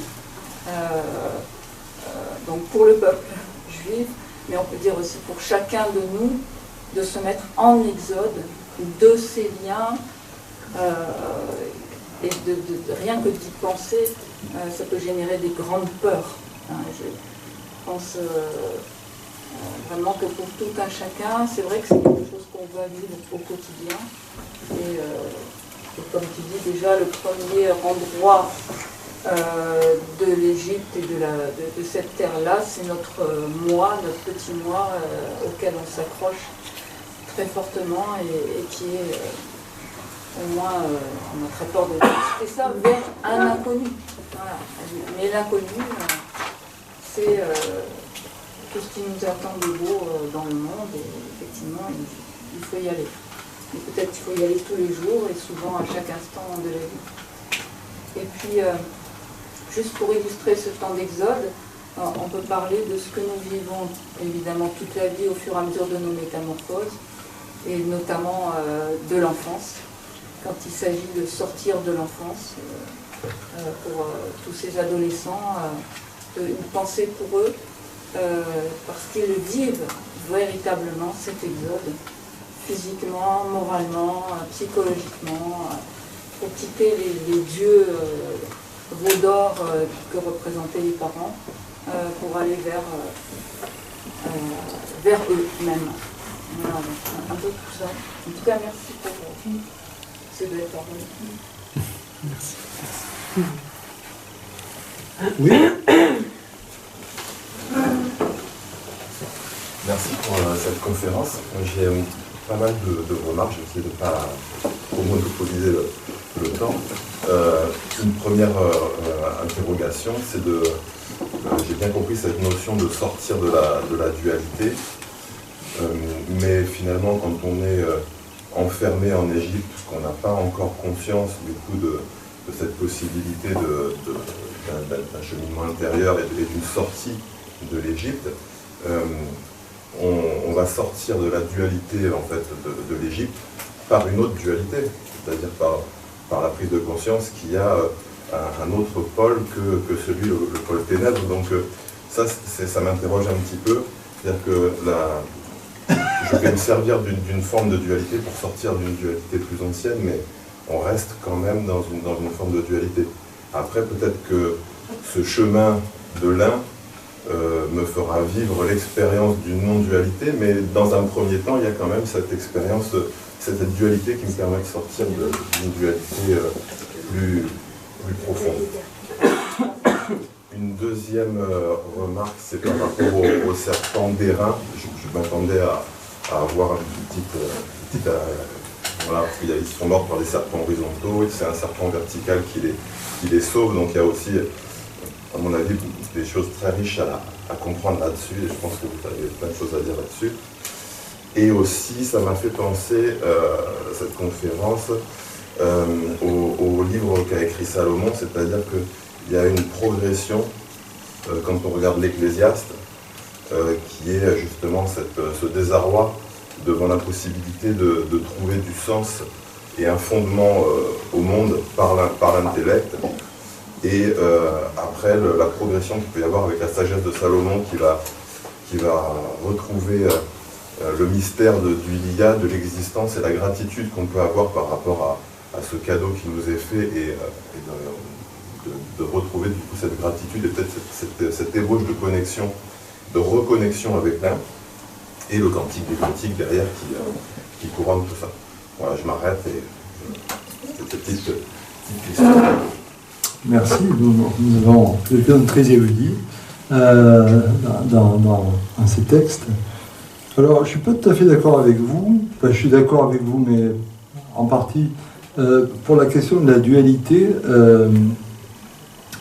donc pour le peuple juif, mais on peut dire aussi pour chacun de nous, de se mettre en exode de ces liens, et rien que d'y penser, ça peut générer des grandes peurs. Je pense vraiment que pour tout un chacun, c'est vrai que c'est quelque chose qu'on va vivre au quotidien. Et comme tu dis déjà, le premier endroit de l'Égypte et de cette terre-là, c'est notre moi, notre petit moi auquel on s'accroche très fortement et qui est, au moins, on a très peur de et ça vers un inconnu. Voilà. Mais l'inconnu, c'est tout ce qui nous attend de beau dans le monde, et effectivement, il faut y aller. Et peut-être qu'il faut y aller tous les jours et souvent à chaque instant de la vie. Et puis, je juste pour illustrer ce temps d'exode, on peut parler de ce que nous vivons évidemment toute la vie au fur et à mesure de nos métamorphoses, et notamment de l'enfance, quand il s'agit de sortir de l'enfance, pour tous ces adolescents, une pensée pour eux, parce qu'ils vivent véritablement cet exode, physiquement, moralement, psychologiquement, pour quitter les dieux veaux d'or que représentaient les parents, pour aller vers eux-mêmes. Voilà, un peu tout ça. En tout cas, merci pour ces belles paroles. Merci. Oui. Merci pour cette conférence. J'ai pas mal de remarques, je vais essayer de ne pas au monopoliser le temps. Une première interrogation, c'est de... j'ai bien compris cette notion de sortir de la dualité, mais finalement quand on est enfermé en Égypte, qu'on n'a pas encore conscience du coup de cette possibilité d'un cheminement intérieur et d'une sortie de l'Égypte, on va sortir de la dualité en fait de l'Égypte par une autre dualité, c'est-à-dire par la prise de conscience qu'il y a un autre pôle que celui, le pôle ténèbres. Donc ça m'interroge un petit peu, c'est-à-dire que je vais me servir d'une forme de dualité pour sortir d'une dualité plus ancienne, mais on reste quand même dans une forme de dualité. Après, peut-être que ce chemin de l'un me fera vivre l'expérience d'une non-dualité, mais dans un premier temps, il y a quand même cette expérience, cette dualité qui me permet de sortir d'une dualité plus profonde. Une deuxième remarque, c'est par rapport au serpent d'airain. Je m'attendais à avoir une petite voilà, parce qu'ils sont morts par des serpents horizontaux, et c'est un serpent vertical qui les sauve, donc il y a aussi, à mon avis, des choses très riches à comprendre là-dessus, et je pense que vous avez plein de choses à dire là-dessus. Et aussi, ça m'a fait penser, cette conférence, au livre qu'a écrit Salomon, c'est-à-dire qu'il y a une progression, quand on regarde l'Ecclésiaste, qui est justement ce désarroi devant la possibilité de trouver du sens et un fondement au monde par l'intellect. Et après, la progression qu'il peut y avoir avec la sagesse de Salomon qui va retrouver le mystère du Iliade, de l'existence et la gratitude qu'on peut avoir par rapport à ce cadeau qui nous est fait, et de retrouver du coup cette gratitude et peut-être cette ébauche de connexion, de reconnexion avec l'un, et le cantique des cantiques derrière qui couronne tout ça. Voilà, je m'arrête et cette petite question. Merci, nous avons quelqu'un de très érudit dans ces textes. Alors, je ne suis pas tout à fait d'accord avec vous, enfin, je suis d'accord avec vous, mais en partie, pour la question de la dualité.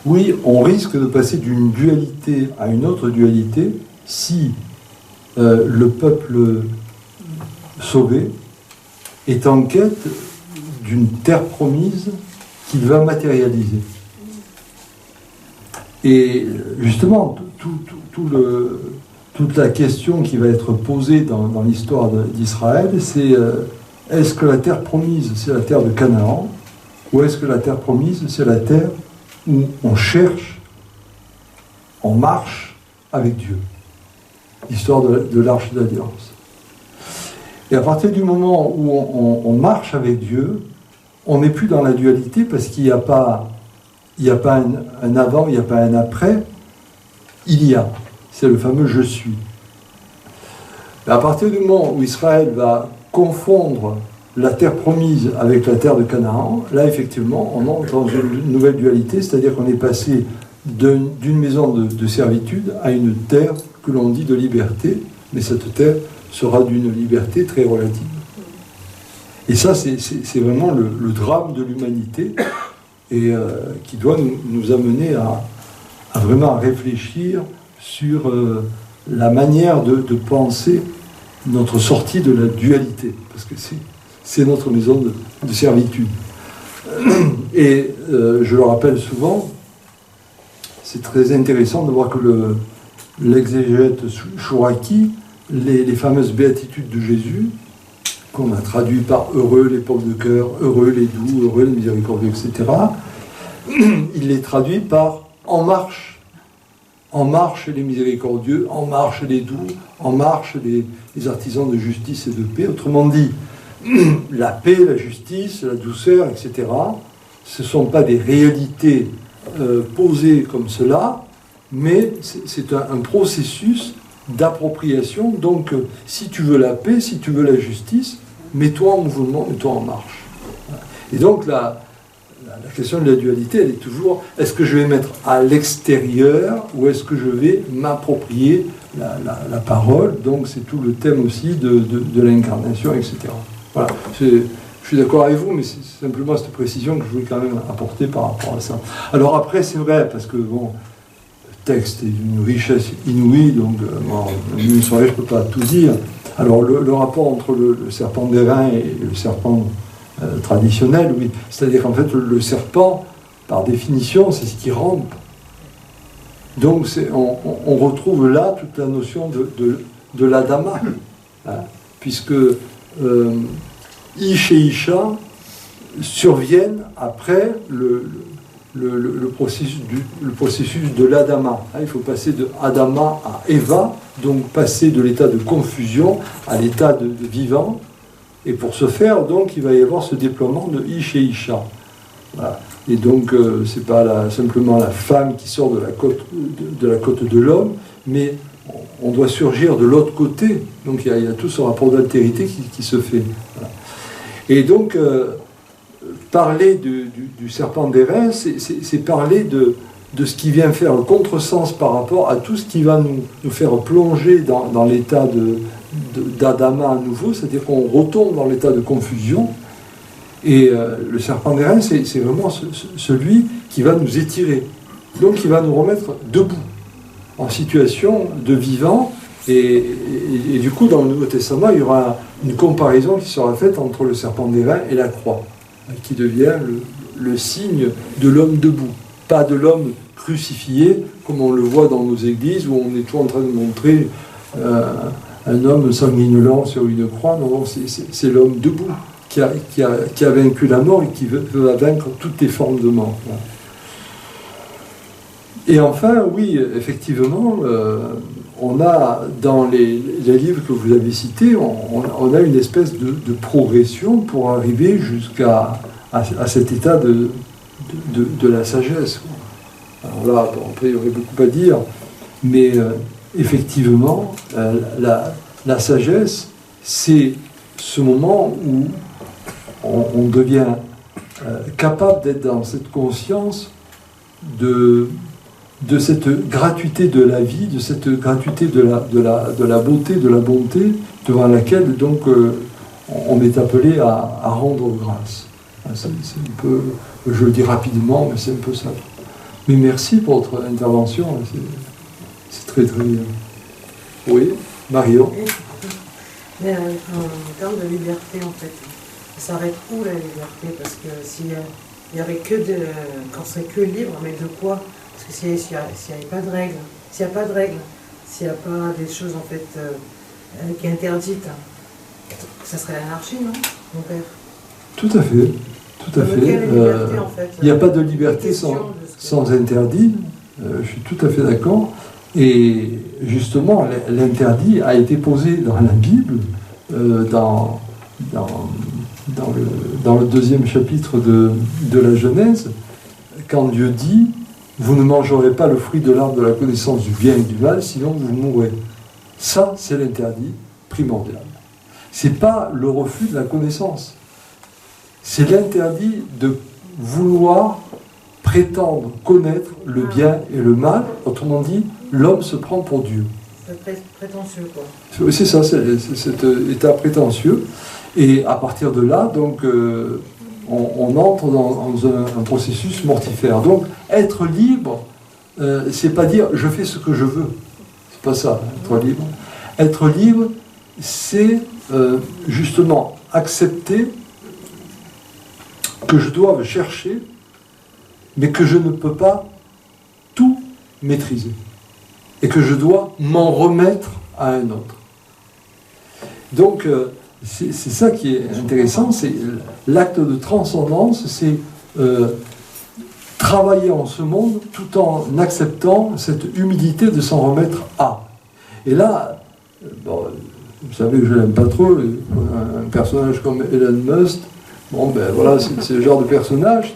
Oui, on risque de passer d'une dualité à une autre dualité si le peuple sauvé est en quête d'une terre promise qu'il va matérialiser. Et justement, toute la question qui va être posée dans l'histoire d'Israël, c'est est-ce que la terre promise, c'est la terre de Canaan, ou est-ce que la terre promise, c'est la terre où on cherche, on marche avec Dieu? L'histoire de l'Arche d'Alliance. Et à partir du moment où on marche avec Dieu, on n'est plus dans la dualité, parce qu'il n'y a pas un avant, il n'y a pas un après, il y a. C'est le fameux « je suis ». À partir du moment où Israël va confondre la terre promise avec la terre de Canaan, là effectivement on entre dans une nouvelle dualité, c'est-à-dire qu'on est passé d'une maison de servitude à une terre que l'on dit de liberté, mais cette terre sera d'une liberté très relative. Et ça c'est vraiment le drame de l'humanité, et qui doit nous amener à vraiment réfléchir sur la manière de penser notre sortie de la dualité, parce que c'est notre maison de servitude. Et je le rappelle souvent, c'est très intéressant de voir que l'exégète Chouraki, les fameuses béatitudes de Jésus, qu'on a traduit par heureux les pauvres de cœur, heureux les doux, heureux les miséricordieux, etc., il les traduit par en marche les miséricordieux, en marche les doux, en marche les artisans de justice et de paix. Autrement dit, la paix, la justice, la douceur, etc., ce ne sont pas des réalités posées comme cela, mais c'est un processus d'appropriation. Donc, si tu veux la paix, si tu veux la justice, mets-toi en mouvement, mets-toi en marche. Et donc, la question de la dualité, elle est toujours, est-ce que je vais mettre à l'extérieur ou est-ce que je vais m'approprier la parole? Donc, c'est tout le thème aussi de l'incarnation, etc. Voilà. Je suis d'accord avec vous, mais c'est simplement cette précision que je voulais quand même apporter par rapport à ça. Alors après, c'est vrai, parce que bon, le texte est d'une richesse inouïe, donc en une soirée, je ne peux pas tout dire. Alors le rapport entre le serpent d'airain et le serpent traditionnel, oui. C'est-à-dire qu'en fait, le serpent, par définition, c'est ce qui rampe. Donc on retrouve là toute la notion de l'adama, hein, puisque Ish et Isha surviennent après le processus de l'Adama. Il faut passer de Adama à Eva, donc passer de l'état de confusion à l'état de vivant. Et pour ce faire, donc, il va y avoir ce déploiement de Ish et Isha. Voilà. Et donc, c'est pas simplement la femme qui sort de la côte de l'homme, mais on doit surgir de l'autre côté. Donc, il y a tout ce rapport d'altérité qui se fait. Voilà. Et donc, parler du serpent d'airain, c'est parler de ce qui vient faire le contresens par rapport à tout ce qui va nous faire plonger dans l'état d'Adama à nouveau, c'est-à-dire qu'on retombe dans l'état de confusion. Et le serpent d'airain, c'est vraiment celui qui va nous étirer, donc qui va nous remettre debout, en situation de vivant. Et du coup, dans le Nouveau Testament, il y aura une comparaison qui sera faite entre le serpent d'airain et la croix, qui devient le signe de l'homme debout, pas de l'homme crucifié, comme on le voit dans nos églises, où on est toujours en train de montrer un homme sanguinolent sur une croix. Non, c'est l'homme debout, qui a vaincu la mort et qui veut vaincre toutes les formes de mort. Et enfin, oui, effectivement, on a, dans les livres que vous avez cités, on a une espèce de progression pour arriver jusqu'à cet état de la sagesse. Alors là, après, il y aurait beaucoup à dire, mais effectivement, la sagesse, c'est ce moment où on devient capable d'être dans cette conscience de cette gratuité de la vie, de cette gratuité de la beauté, de la bonté, devant laquelle donc on est appelé à rendre grâce. C'est un peu, je le dis rapidement, mais c'est un peu ça. Mais merci pour votre intervention, c'est très très bien. Oui, Marion. Mais en termes de liberté, en fait, ça s'arrête où la liberté? Parce que s'il y avait que quand c'est que libre, mais de quoi? Parce que s'il n'y a pas de règles, s'il n'y a pas des choses en fait qui sont interdites, ça serait l'anarchie, non, mon père? Tout à fait, tout à fait. Il n'y a pas de liberté sans interdit. Je suis tout à fait d'accord. Et justement, l'interdit a été posé dans la Bible, dans le deuxième chapitre de la Genèse, quand Dieu dit « Vous ne mangerez pas le fruit de l'arbre de la connaissance du bien et du mal, sinon vous mourrez ». Ça, c'est l'interdit primordial. Ce n'est pas le refus de la connaissance. C'est l'interdit de vouloir prétendre connaître le bien et le mal. Autrement dit, l'homme se prend pour Dieu. C'est prétentieux, quoi. C'est ça, c'est cet état prétentieux. Et à partir de là, donc, on entre dans un processus mortifère. Donc, être libre, c'est pas dire je fais ce que je veux. C'est pas ça, être libre. Être libre, c'est justement accepter que je dois chercher, mais que je ne peux pas tout maîtriser. Et que je dois m'en remettre à un autre. Donc, c'est ça qui est intéressant, c'est l'acte de transcendance, c'est travailler en ce monde tout en acceptant cette humilité de s'en remettre à. Et là, bon, vous savez que je l'aime pas trop, un personnage comme Elon Musk, bon ben voilà, c'est le genre de personnage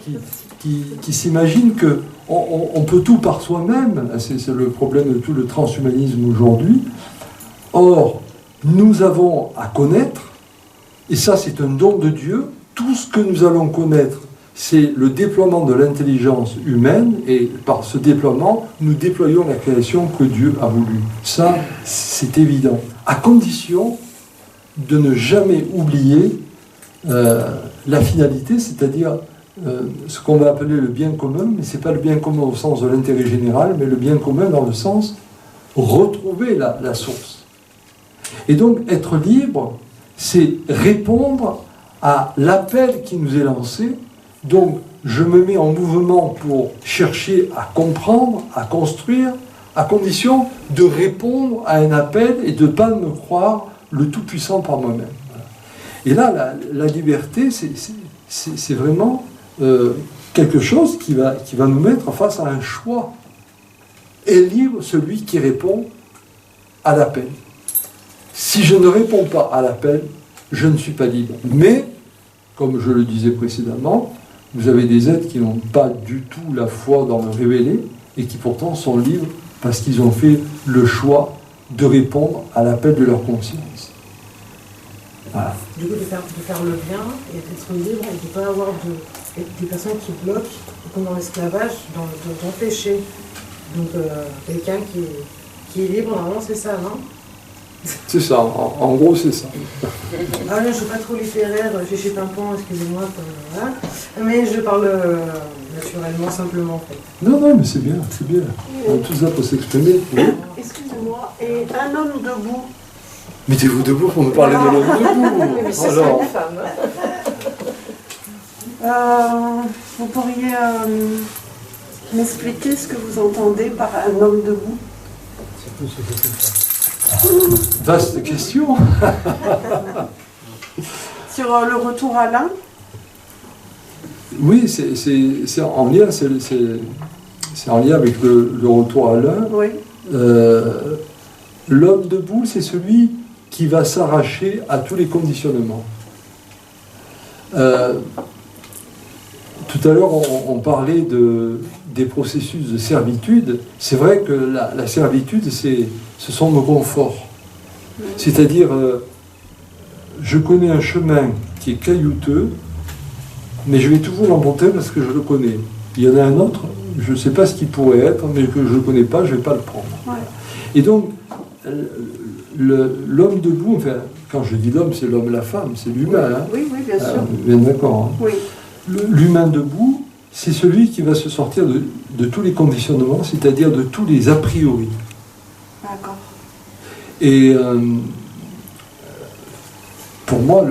qui s'imagine que on peut tout par soi-même. C'est le problème de tout le transhumanisme aujourd'hui. Or, nous avons à connaître, et ça c'est un don de Dieu, tout ce que nous allons connaître, c'est le déploiement de l'intelligence humaine, et par ce déploiement, nous déployons la création que Dieu a voulu. Ça, c'est évident. À condition de ne jamais oublier la finalité, c'est-à-dire ce qu'on va appeler le bien commun, mais ce n'est pas le bien commun au sens de l'intérêt général, mais le bien commun dans le sens retrouver la source. Et donc, être libre, c'est répondre à l'appel qui nous est lancé. Donc, je me mets en mouvement pour chercher à comprendre, à construire, à condition de répondre à un appel et de ne pas me croire le tout-puissant par moi-même. Et là, la liberté, c'est vraiment quelque chose qui va nous mettre face à un choix. Est libre celui qui répond à l'appel. Si je ne réponds pas à l'appel, je ne suis pas libre. Mais, comme je le disais précédemment, vous avez des êtres qui n'ont pas du tout la foi dans le révélé et qui pourtant sont libres parce qu'ils ont fait le choix de répondre à l'appel de leur conscience. Voilà. Du coup, de faire le bien et d'être libre et de ne pas avoir des personnes qui bloquent, comme dans l'esclavage, dans le péché. Donc, quelqu'un qui est libre, normalement, c'est ça, non? C'est ça, en gros, c'est ça. Ah non, je ne suis pas trop littéraire, chez Pimpon, excusez-moi. Voilà. Mais je parle naturellement, simplement, en fait. Non, mais c'est bien, c'est bien. Tout ça pour s'exprimer. Oui. Excusez-moi, et un homme debout? Mettez-vous debout pour me parler de l'homme debout. Mais c'est Alors, une femme. Vous pourriez m'expliquer ce que vous entendez par un homme debout? Vaste question. Sur le retour à l'un? Oui, c'est en lien, c'est en lien avec le retour à l'un. Oui. L'homme debout, c'est celui qui va s'arracher à tous les conditionnements. Tout à l'heure, on parlait des processus de servitude. C'est vrai que la servitude, ce sont nos conforts. C'est-à-dire, je connais un chemin qui est caillouteux, mais je vais toujours l'emprunter parce que je le connais. Il y en a un autre, je ne sais pas ce qu'il pourrait être, mais que je ne connais pas, je ne vais pas le prendre. Ouais. Et donc, l'homme debout, enfin, quand je dis l'homme, c'est l'homme, la femme, c'est l'humain. Hein. Oui, bien sûr. Bien d'accord. Hein. Oui. L'humain debout, c'est celui qui va se sortir de tous les conditionnements, c'est-à-dire de tous les a priori. D'accord. Et pour moi,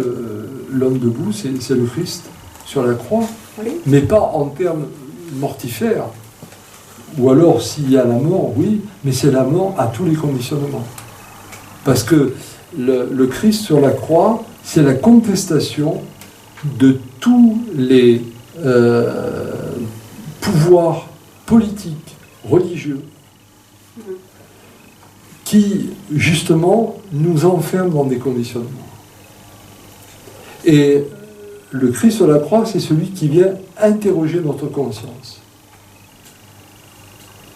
l'homme debout, c'est le Christ sur la croix, Oui. mais pas en termes mortifères. Ou alors, s'il y a la mort, oui, mais c'est la mort à tous les conditionnements. Parce que le Christ sur la croix, c'est la contestation de tous les pouvoirs politiques, religieux, qui, justement, nous enferment dans des conditionnements. Et le Christ sur la croix, c'est celui qui vient interroger notre conscience.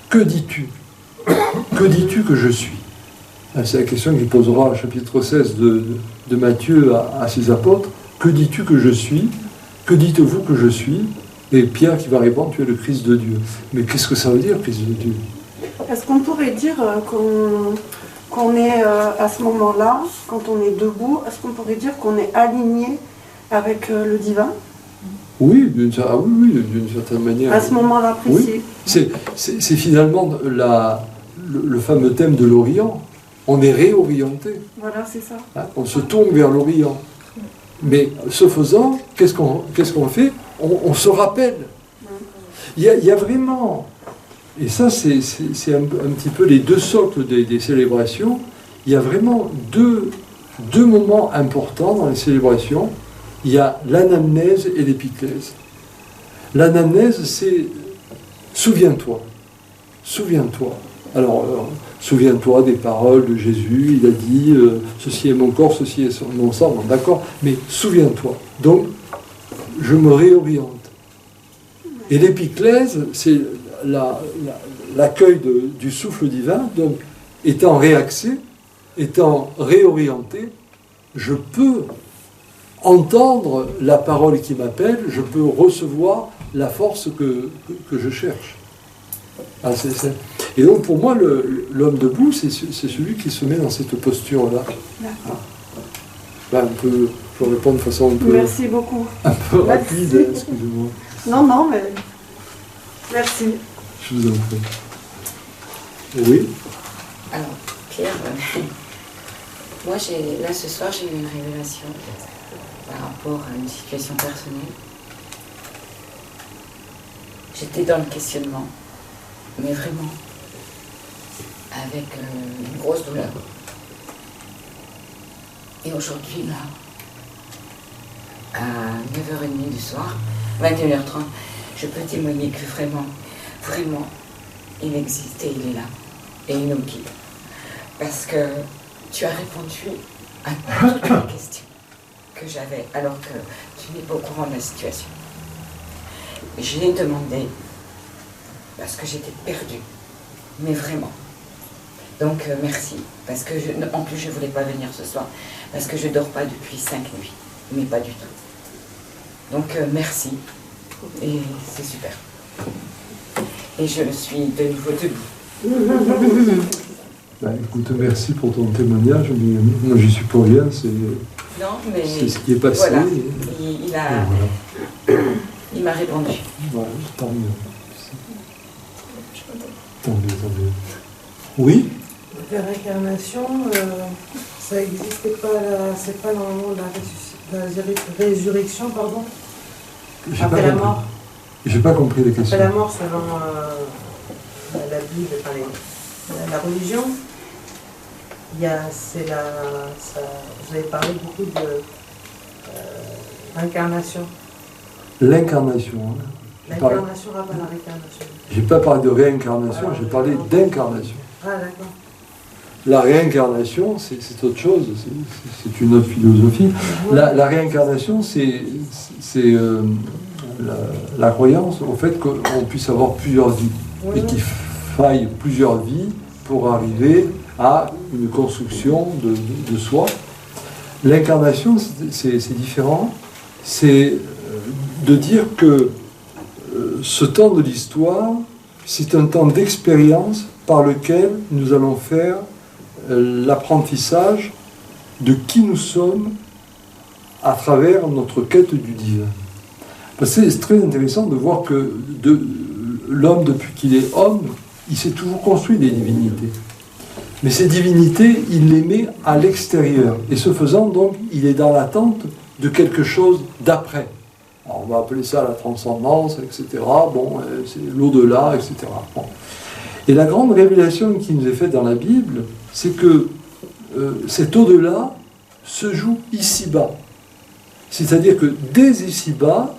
Que dis-tu? Que dis-tu que je suis? C'est la question qu'il posera au chapitre 16 de Matthieu à ses apôtres. Que dis-tu que je suis? Que dites-vous que je suis? Et Pierre qui va répondre, tu es le Christ de Dieu. Mais qu'est-ce que ça veut dire, Christ de Dieu? Est-ce qu'on pourrait dire qu'on est à ce moment-là, quand on est debout, est-ce qu'on pourrait dire qu'on est aligné avec le divin? Oui, d'une certaine manière. À ce moment-là précis. Oui. C'est finalement le fameux thème de l'Orient. On est réorienté. Voilà, c'est ça. Hein, on se tourne vers l'Orient. Mais ce faisant, qu'est-ce qu'on fait? On se rappelle. Il y a vraiment Et ça, c'est un petit peu les deux socles des célébrations. Il y a vraiment deux moments importants dans les célébrations. Il y a l'anamnèse et l'épiclèse. L'anamnèse, c'est souviens-toi. Souviens-toi. Alors, souviens-toi des paroles de Jésus. Il a dit ceci est mon corps, ceci est mon sang. Bon, d'accord, mais souviens-toi. Donc, je me réoriente. Et l'épiclèse, c'est l'accueil du souffle divin. Donc, étant réaxé, étant réorienté, je peux entendre la parole qui m'appelle, je peux recevoir la force que je cherche. Ah, Et donc pour moi, l'homme debout, c'est celui qui se met dans cette posture-là. D'accord. Là, je peux répondre de façon un peu, Merci beaucoup. un peu rapide, Merci. excusez-moi. Non, mais merci. Je vous en prie. Oui. Alors, Pierre, moi, là, ce soir, j'ai eu une révélation par rapport à une situation personnelle. J'étais dans le questionnement, mais vraiment, avec une grosse douleur. Et aujourd'hui, là, à 9h30 du soir, 21h30, je peux témoigner que vraiment, il existe et il est là. Et il nous guide. Parce que tu as répondu à toutes les questions que j'avais, alors que tu n'es pas au courant de la situation. Je l'ai demandé parce que j'étais perdue, mais vraiment. Donc merci, parce que en plus je ne voulais pas venir ce soir, parce que je ne dors pas depuis 5 nuits, mais pas du tout. Donc merci, et c'est super. Et je suis de nouveau debout. Ben, écoute, merci pour ton témoignage, mais moi j'y suis pour rien, c'est ce qui est passé. Voilà, et voilà. Il m'a répondu. Voilà, tant mieux. Tant mieux. Oui. La réincarnation, ça n'existait pas, c'est pas normalement la résurrection, pardon, après la mort. J'ai pas compris les questions. Après la mort, selon la Bible, enfin, la religion, vous avez parlé beaucoup de l'incarnation. L'incarnation. Hein. L'incarnation rappelle la réincarnation. J'ai pas parlé de réincarnation, j'ai parlé d'incarnation. Ah, d'accord. La réincarnation, c'est autre chose, c'est une autre philosophie. La réincarnation, c'est la croyance au fait qu'on puisse avoir plusieurs vies et qu'il faille plusieurs vies pour arriver à une construction de soi. L'incarnation, c'est différent. C'est de dire que ce temps de l'histoire, c'est un temps d'expérience par lequel nous allons faire l'apprentissage de qui nous sommes à travers notre quête du divin. Parce que c'est très intéressant de voir que l'homme, depuis qu'il est homme, il s'est toujours construit des divinités. Mais ces divinités, il les met à l'extérieur. Et ce faisant, donc, il est dans l'attente de quelque chose d'après. Alors, on va appeler ça la transcendance, etc. Bon, c'est l'au-delà, etc. Bon. Et la grande révélation qui nous est faite dans la Bible, c'est que cet au-delà se joue ici-bas. C'est-à-dire que dès ici-bas,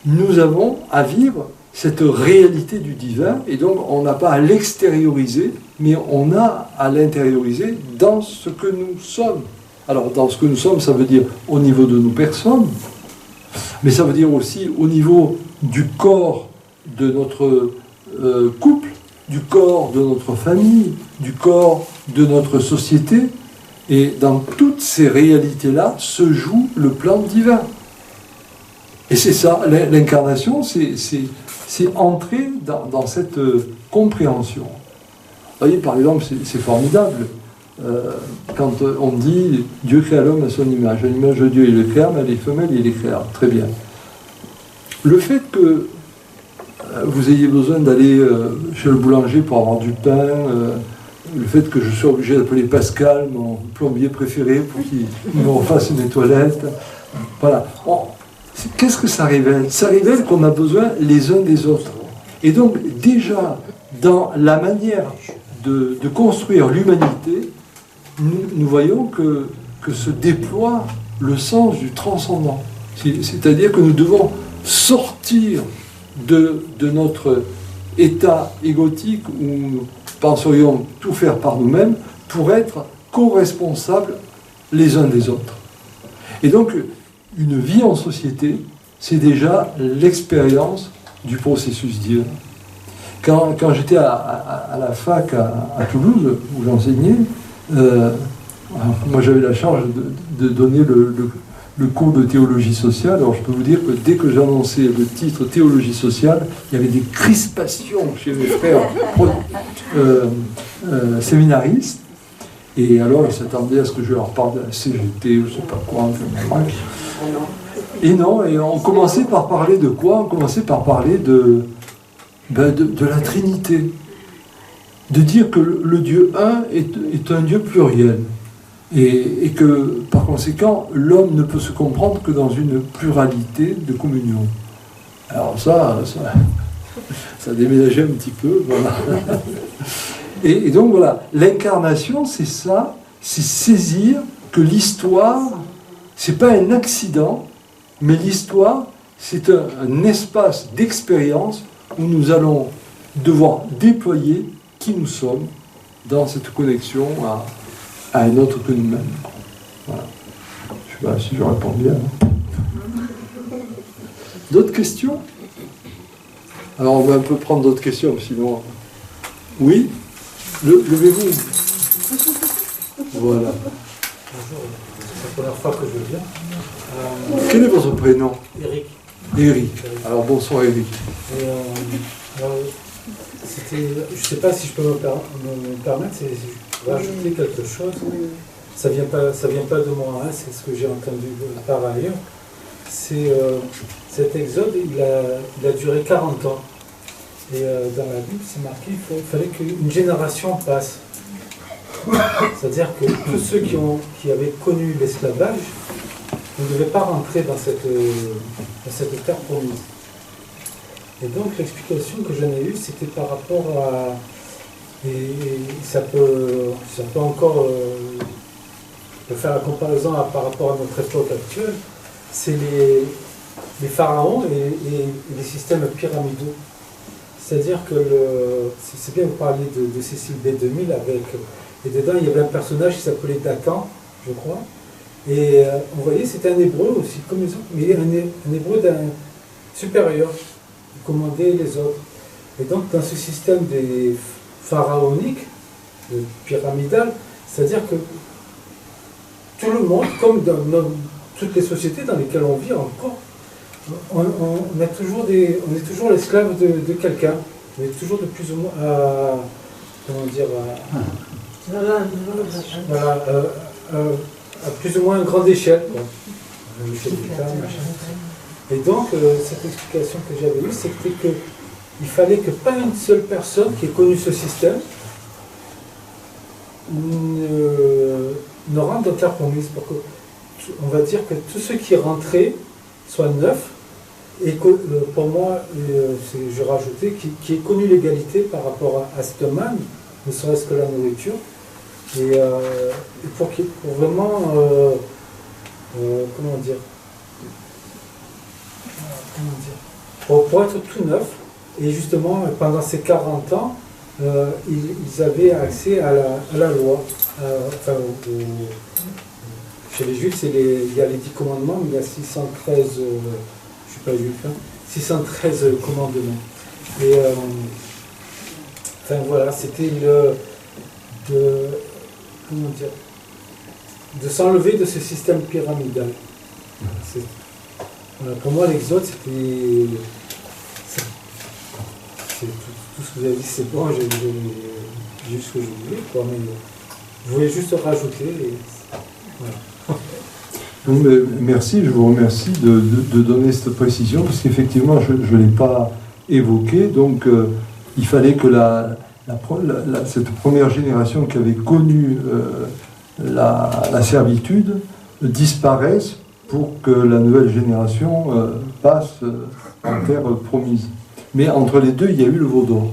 nous avons à vivre cette réalité du divin, et donc on n'a pas à l'extérioriser, mais on a à l'intérioriser dans ce que nous sommes. Alors, dans ce que nous sommes, ça veut dire au niveau de nos personnes, mais ça veut dire aussi au niveau du corps de notre couple, du corps de notre famille, du corps de notre société. Et dans toutes ces réalités-là se joue le plan divin. Et c'est ça, l'incarnation, c'est entrer dans cette compréhension. Vous voyez, par exemple, c'est formidable. Quand on dit Dieu créa l'homme à son image, à l'image de Dieu il le créa, mais les femelles il les créa. Très bien. Le fait que vous ayez besoin d'aller chez le boulanger pour avoir du pain, le fait que je sois obligé d'appeler Pascal, mon plombier préféré, pour qu'il me refasse mes toilettes, voilà. Qu'est-ce que ça révèle? Ça révèle qu'on a besoin les uns des autres. Et donc déjà, dans la manière de construire l'humanité, nous voyons que se déploie le sens du transcendant. C'est-à-dire que nous devons sortir de notre état égotique où nous penserions tout faire par nous-mêmes pour être co-responsables les uns des autres. Et donc, une vie en société, c'est déjà l'expérience du processus divin. Quand j'étais à la fac à Toulouse, où j'enseignais, moi j'avais la charge de donner le cours de théologie sociale. Alors je peux vous dire que dès que j'annonçais le titre théologie sociale, il y avait des crispations chez mes frères séminaristes. Et alors ils s'attendaient à ce que je leur parle de la CGT ou je ne sais pas quoi. Et non, et on commençait par parler de quoi? On commençait par parler de la Trinité. De dire que le Dieu un est un Dieu pluriel. Et que, par conséquent, l'homme ne peut se comprendre que dans une pluralité de communion. Alors ça déménageait un petit peu, voilà. Et donc voilà, l'incarnation, c'est ça, c'est saisir que l'histoire, c'est pas un accident, mais l'histoire, c'est un espace d'expérience où nous allons devoir déployer qui nous sommes dans cette connexion à un autre que nous-mêmes. Voilà. Je ne sais pas si je réponds bien. D'autres questions? Alors on va un peu prendre d'autres questions, sinon... Oui? Levez-vous. Voilà. Bonjour, c'est la première fois que je viens. Quel est votre prénom? Eric. Eric. Alors bonsoir Eric. Alors, je ne sais pas si je peux me permettre, je vais rajouter quelque chose. Ça vient pas de moi, hein, c'est ce que j'ai entendu par ailleurs. Cet exode, il a duré 40 ans. Et dans la Bible, c'est marqué qu'il fallait qu'une génération passe. C'est-à-dire que tous ceux qui avaient connu l'esclavage ne devaient pas rentrer dans cette terre promise. Et donc l'explication que j'en ai eue, c'était par rapport à... Et ça peut encore faire la comparaison par rapport à notre époque actuelle, c'est les pharaons et les systèmes pyramidaux. C'est-à-dire que, c'est bien vous parliez de Cécile B2000, et dedans il y avait un personnage qui s'appelait Dakan, je crois, et vous voyez c'était un hébreu aussi, comme les autres, mais un hébreu d'un supérieur, qui commandait les autres. Et donc dans ce système des pharaoniques, pyramidal, c'est-à-dire que tout le monde, comme dans toutes les sociétés dans lesquelles on vit encore, on est toujours l'esclave de quelqu'un. On est toujours de plus ou moins à plus ou moins une grande échelle. Et donc, cette explication que j'avais eue, c'était qu'il fallait que pas une seule personne qui ait connu ce système ne rentre dans terre promise. On va dire que tous ceux qui rentraient soient neufs, et pour moi, je rajoutais, qui ait connu l'égalité par rapport à cet homme, ne serait-ce que la nourriture, et pour vraiment, pour être tout neuf, et justement, pendant ces 40 ans, ils avaient accès à la loi. Chez les Juifs, il y a les 10 commandements, mais il y a 613, je ne suis pas juif, hein, 613 commandements. Et voilà, c'était de s'enlever de ce système pyramidal. Voilà, pour moi, l'exode, c'est tout ce que vous avez dit, c'est bon, j'ai juste ce que je voulais, quoi, mais je voulais juste rajouter. Voilà. Merci, je vous remercie de donner cette précision, parce qu'effectivement, je ne l'ai pas évoqué, donc il fallait que cette première génération qui avait connu la servitude disparaisse pour que la nouvelle génération passe en terre promise. Mais entre les deux, il y a eu le veau d'or.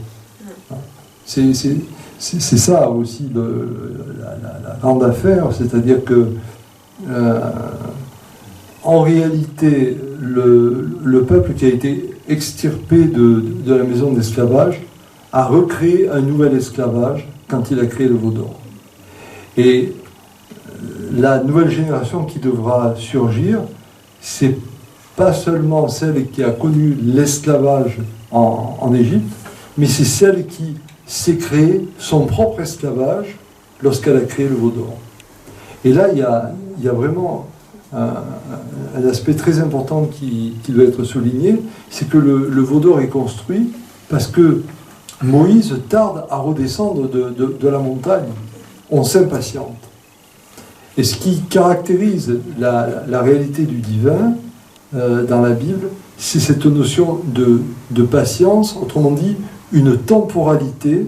C'est ça aussi la grande affaire, c'est-à-dire que en réalité, le peuple qui a été extirpé de la maison d'esclavage a recréé un nouvel esclavage quand il a créé le veau d'or. Et la nouvelle génération qui devra surgir, c'est pas seulement celle qui a connu l'esclavage en Égypte, mais c'est celle qui s'est créé son propre esclavage lorsqu'elle a créé le veau d'or. Et là, il y a vraiment un aspect très important qui doit être souligné, c'est que le veau d'or est construit parce que Moïse tarde à redescendre de la montagne. On s'impatiente. Et ce qui caractérise la réalité du divin dans la Bible, c'est cette notion de patience, autrement dit, une temporalité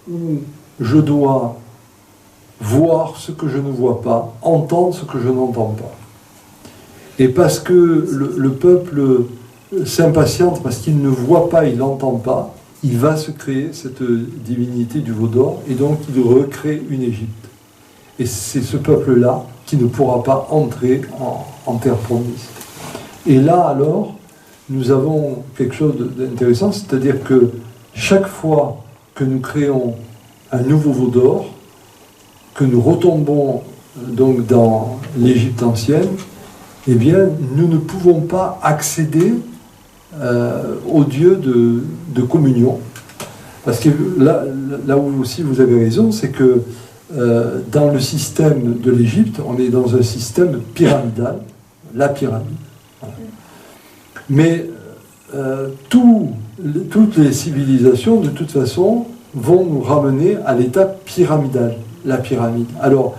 où je dois voir ce que je ne vois pas, entendre ce que je n'entends pas. Et parce que le peuple s'impatiente, parce qu'il ne voit pas, il n'entend pas, il va se créer cette divinité du veau d'or, et donc il recrée une Égypte. Et c'est ce peuple-là qui ne pourra pas entrer en terre promise. Et là, alors, nous avons quelque chose d'intéressant, c'est-à-dire que chaque fois que nous créons un nouveau veau d'or, que nous retombons donc dans l'Égypte ancienne, eh bien, nous ne pouvons pas accéder au Dieu de communion. Parce que là où aussi vous avez raison, c'est que dans le système de l'Égypte, on est dans un système pyramidal, la pyramide. Voilà. Mais toutes les civilisations, de toute façon, vont nous ramener à l'état pyramidal, la pyramide. Alors,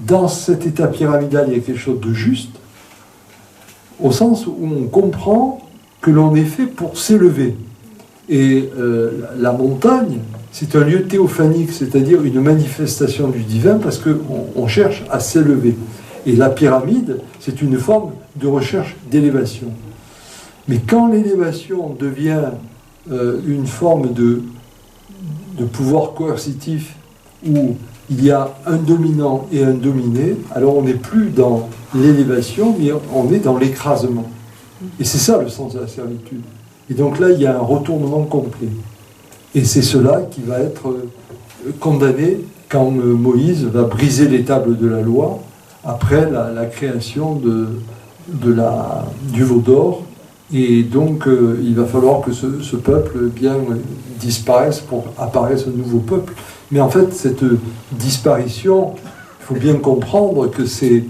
dans cet état pyramidal, il y a quelque chose de juste, au sens où on comprend que l'on est fait pour s'élever. Et la montagne, c'est un lieu théophanique, c'est-à-dire une manifestation du divin, parce qu'on cherche à s'élever. Et la pyramide, c'est une forme de recherche d'élévation. Mais quand l'élévation devient une forme de pouvoir coercitif, où il y a un dominant et un dominé, alors on n'est plus dans l'élévation, mais on est dans l'écrasement. Et c'est ça le sens de la servitude. Et donc là, il y a un retournement complet. Et c'est cela qui va être condamné quand Moïse va briser les tables de la loi, après la création du veau d'or. Et donc, il va falloir que ce peuple disparaisse pour apparaître un nouveau peuple. Mais en fait, cette disparition, il faut bien comprendre que c'est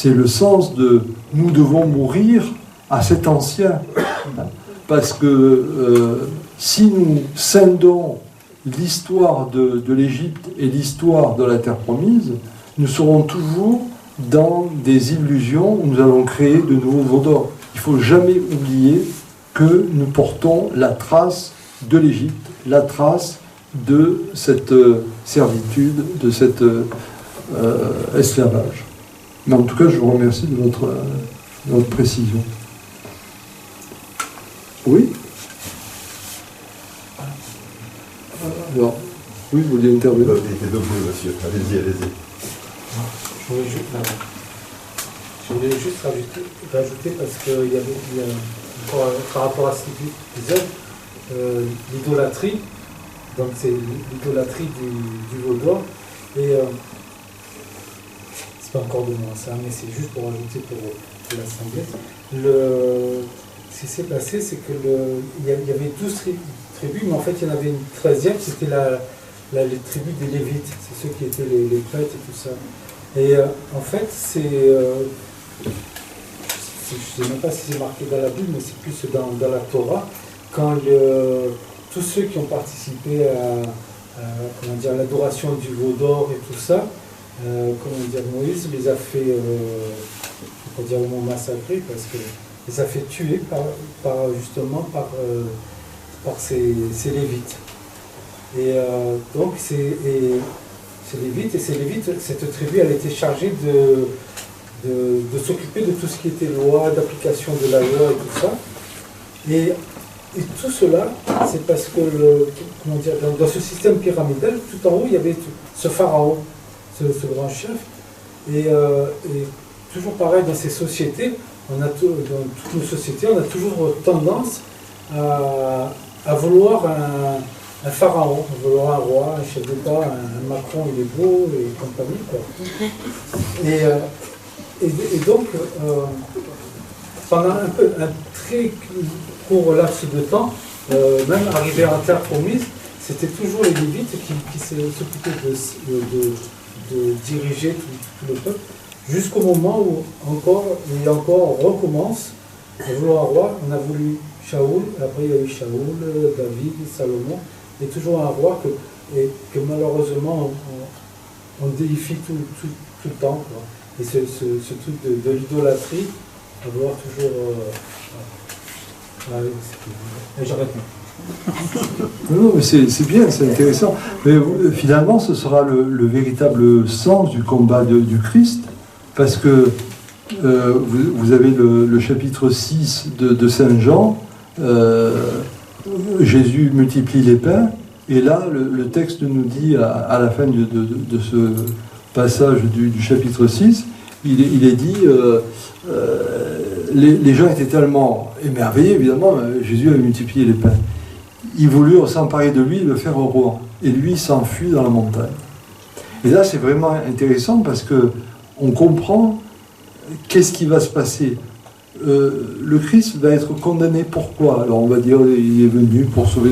le sens de « nous devons mourir à cet ancien ». Parce que si nous scindons l'histoire de l'Égypte et l'histoire de la terre promise, nous serons toujours dans des illusions où nous allons créer de nouveaux veaux d'or. Il ne faut jamais oublier que nous portons la trace de l'Égypte, la trace de cette servitude, de cet esclavage. Mais en tout cas, je vous remercie de votre précision. Oui? Alors, oui, vous vouliez intervenir? Il était debout, monsieur. Allez-y. Je voulais juste rajouter parce qu'il y avait par rapport à cet épisode, l'idolâtrie, donc c'est l'idolâtrie du veau d'or, et c'est pas encore de moi ça, mais c'est juste pour rajouter pour l'Assemblée. Ce qui s'est passé, c'est que il y avait 12 tribus, mais en fait il y en avait une 13e, c'était les tribus des Lévites, c'est ceux qui étaient les prêtres et tout ça. Et en fait, je ne sais même pas si c'est marqué dans la Bible, mais c'est plus dans la Torah, quand tous ceux qui ont participé à l'adoration du veau d'or et tout ça, Moïse les a fait, je ne vais pas dire le mot massacrer, parce que les a fait tuer par ces Lévites. Et donc, ces Lévites, cette tribu, elle était chargée de s'occuper de tout ce qui était loi, d'application de la loi et tout ça. Et Et tout cela, c'est parce que comment dire, dans ce système pyramidal, tout en haut, il y avait ce pharaon, ce grand chef. Et toujours pareil, dans ces sociétés, dans toutes nos sociétés, on a toujours tendance à vouloir un pharaon, à vouloir un roi, un chef d'État, un Macron, il est beau, et compagnie, quoi. Et donc, pendant un très court laps de temps, même arrivé en terre promise, c'était toujours les Lévites qui s'occupaient de diriger tout le peuple, jusqu'au moment où encore on recommence à vouloir un roi. On a voulu Shaoul, après il y a eu Shaoul, David, Salomon, et toujours un roi que malheureusement on déifie tout le temps, quoi. Et ce truc de l'idolâtrie, à vouloir toujours... j'arrête. Non, mais c'est bien, c'est intéressant. Mais finalement, ce sera le véritable sens du combat du Christ, parce que vous avez le chapitre 6 de Saint Jean, Jésus multiplie les pains, et là, le texte nous dit, à la fin de ce passage du chapitre 6, il est dit, les gens étaient tellement émerveillés, évidemment, Jésus a multiplié les pains. Ils voulurent s'emparer de lui et le faire au roi. Et lui s'enfuit dans la montagne. Et là, c'est vraiment intéressant parce qu'on comprend qu'est-ce qui va se passer. Le Christ va être condamné. Pourquoi? Alors on va dire il est venu pour sauver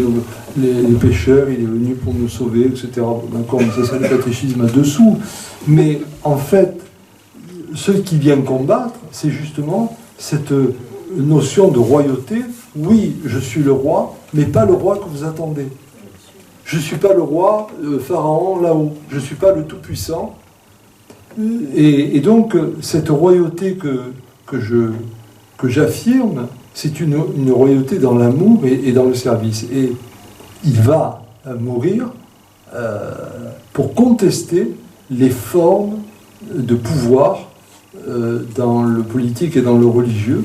les pécheurs, il est venu pour nous sauver, etc. D'accord, ça c'est le catéchisme dessous. Mais en fait, ce qui vient combattre, c'est justement cette notion de royauté. Oui, je suis le roi, mais pas le roi que vous attendez. Je ne suis pas le roi pharaon là-haut. Je ne suis pas le tout-puissant. Et donc, cette royauté que j'affirme, c'est une royauté dans l'amour et dans le service. Et il va mourir pour contester les formes de pouvoir dans le politique et dans le religieux.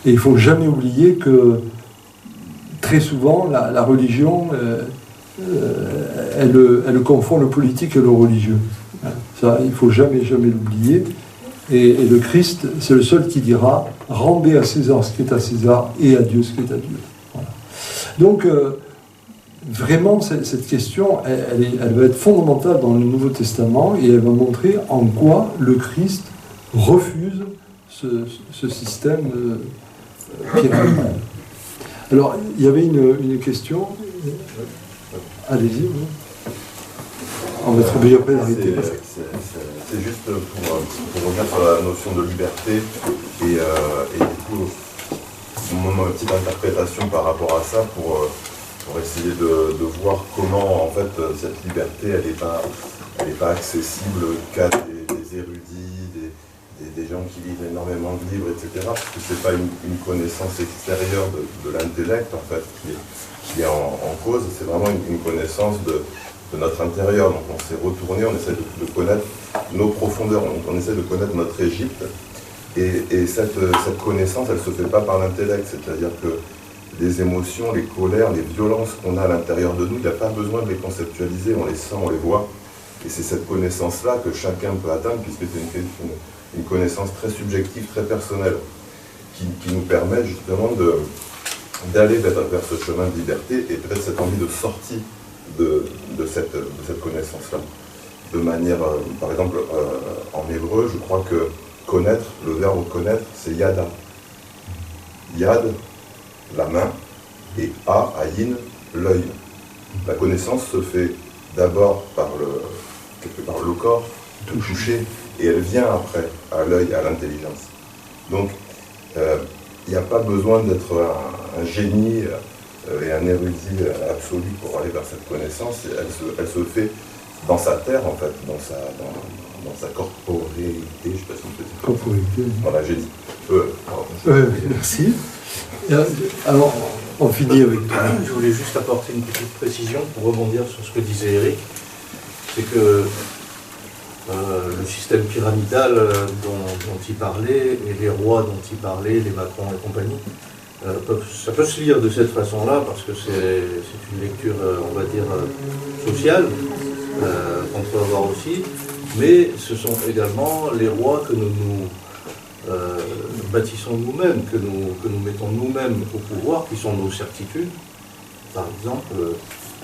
Et il ne faut jamais oublier que très souvent, la religion, elle confond le politique et le religieux. Ça, il ne faut jamais l'oublier. Et le Christ, c'est le seul qui dira « Rendez à César ce qui est à César et à Dieu ce qui est à Dieu. » Voilà. Donc, vraiment, cette question, elle va être fondamentale dans le Nouveau Testament et elle va montrer en quoi le Christ refuse ce système pyramidal. Alors, il y avait une question. Allez-y. On va être obligé après d'arrêter. C'est juste pour revenir sur la notion de liberté et du coup, ma petite interprétation par rapport à ça pour essayer de voir comment en fait cette liberté elle est pas accessible qu'à des érudits, des gens qui lisent énormément de livres, etc. Parce que c'est pas une connaissance extérieure de l'intellect en fait qui est en cause, c'est vraiment une connaissance de notre intérieur. Donc on s'est retourné, on essaie de connaître nos profondeurs, on essaie de connaître notre Égypte. Et cette connaissance, elle ne se fait pas par l'intellect, c'est-à-dire que les émotions, les colères, les violences qu'on a à l'intérieur de nous, il n'y a pas besoin de les conceptualiser, on les sent, on les voit. Et c'est cette connaissance-là que chacun peut atteindre, puisque c'est une connaissance très subjective, très personnelle, qui nous permet justement d'aller vers ce chemin de liberté et peut-être cette envie de sortie de cette connaissance-là. De manière, par exemple, en hébreu, je crois que connaître, le verbe connaître, c'est yada. Yad, la main, et ayin, l'œil. La connaissance se fait d'abord quelque part le corps, de toucher, et elle vient après à l'œil, à l'intelligence. Donc, il n'y a pas besoin d'être un génie et un érudit absolu pour aller vers cette connaissance. Elle se fait dans sa terre, en fait, dans sa corporéité, je ne sais pas si on peut dire. Corporéité. Voilà, j'ai dit. Merci. Alors, on finit avec toi. Je voulais juste apporter une petite précision pour rebondir sur ce que disait Eric. C'est que le système pyramidal dont il parlait, et les rois dont il parlait, les Macron et compagnie, ça peut se lire de cette façon-là parce que c'est une lecture, on va dire, sociale, qu'on peut avoir aussi, mais ce sont également les rois que nous bâtissons nous-mêmes, que nous mettons nous-mêmes au pouvoir, qui sont nos certitudes. Par exemple,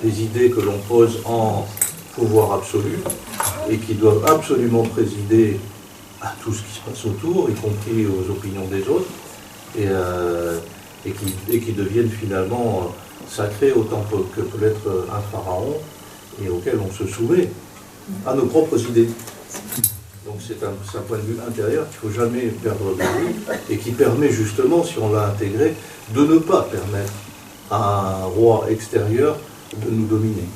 les idées que l'on pose en pouvoir absolu et qui doivent absolument présider à tout ce qui se passe autour, y compris aux opinions des autres, et qui deviennent finalement sacrés autant que peut l'être un pharaon, et auquel on se soumet à nos propres idées. Donc c'est un point de vue intérieur qu'il ne faut jamais perdre de vue, et qui permet justement, si on l'a intégré, de ne pas permettre à un roi extérieur de nous dominer.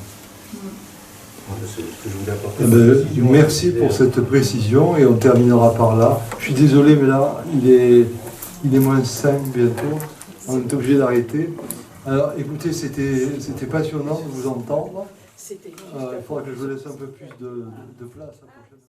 Voilà, c'est ce que je voulais apporter. Merci pour cette précision, et on terminera par là. Je suis désolé, mais là, il est moins 5 bientôt. On est obligé d'arrêter. Alors, écoutez, c'était passionnant de vous entendre. Il faudra que je vous laisse un peu plus de place.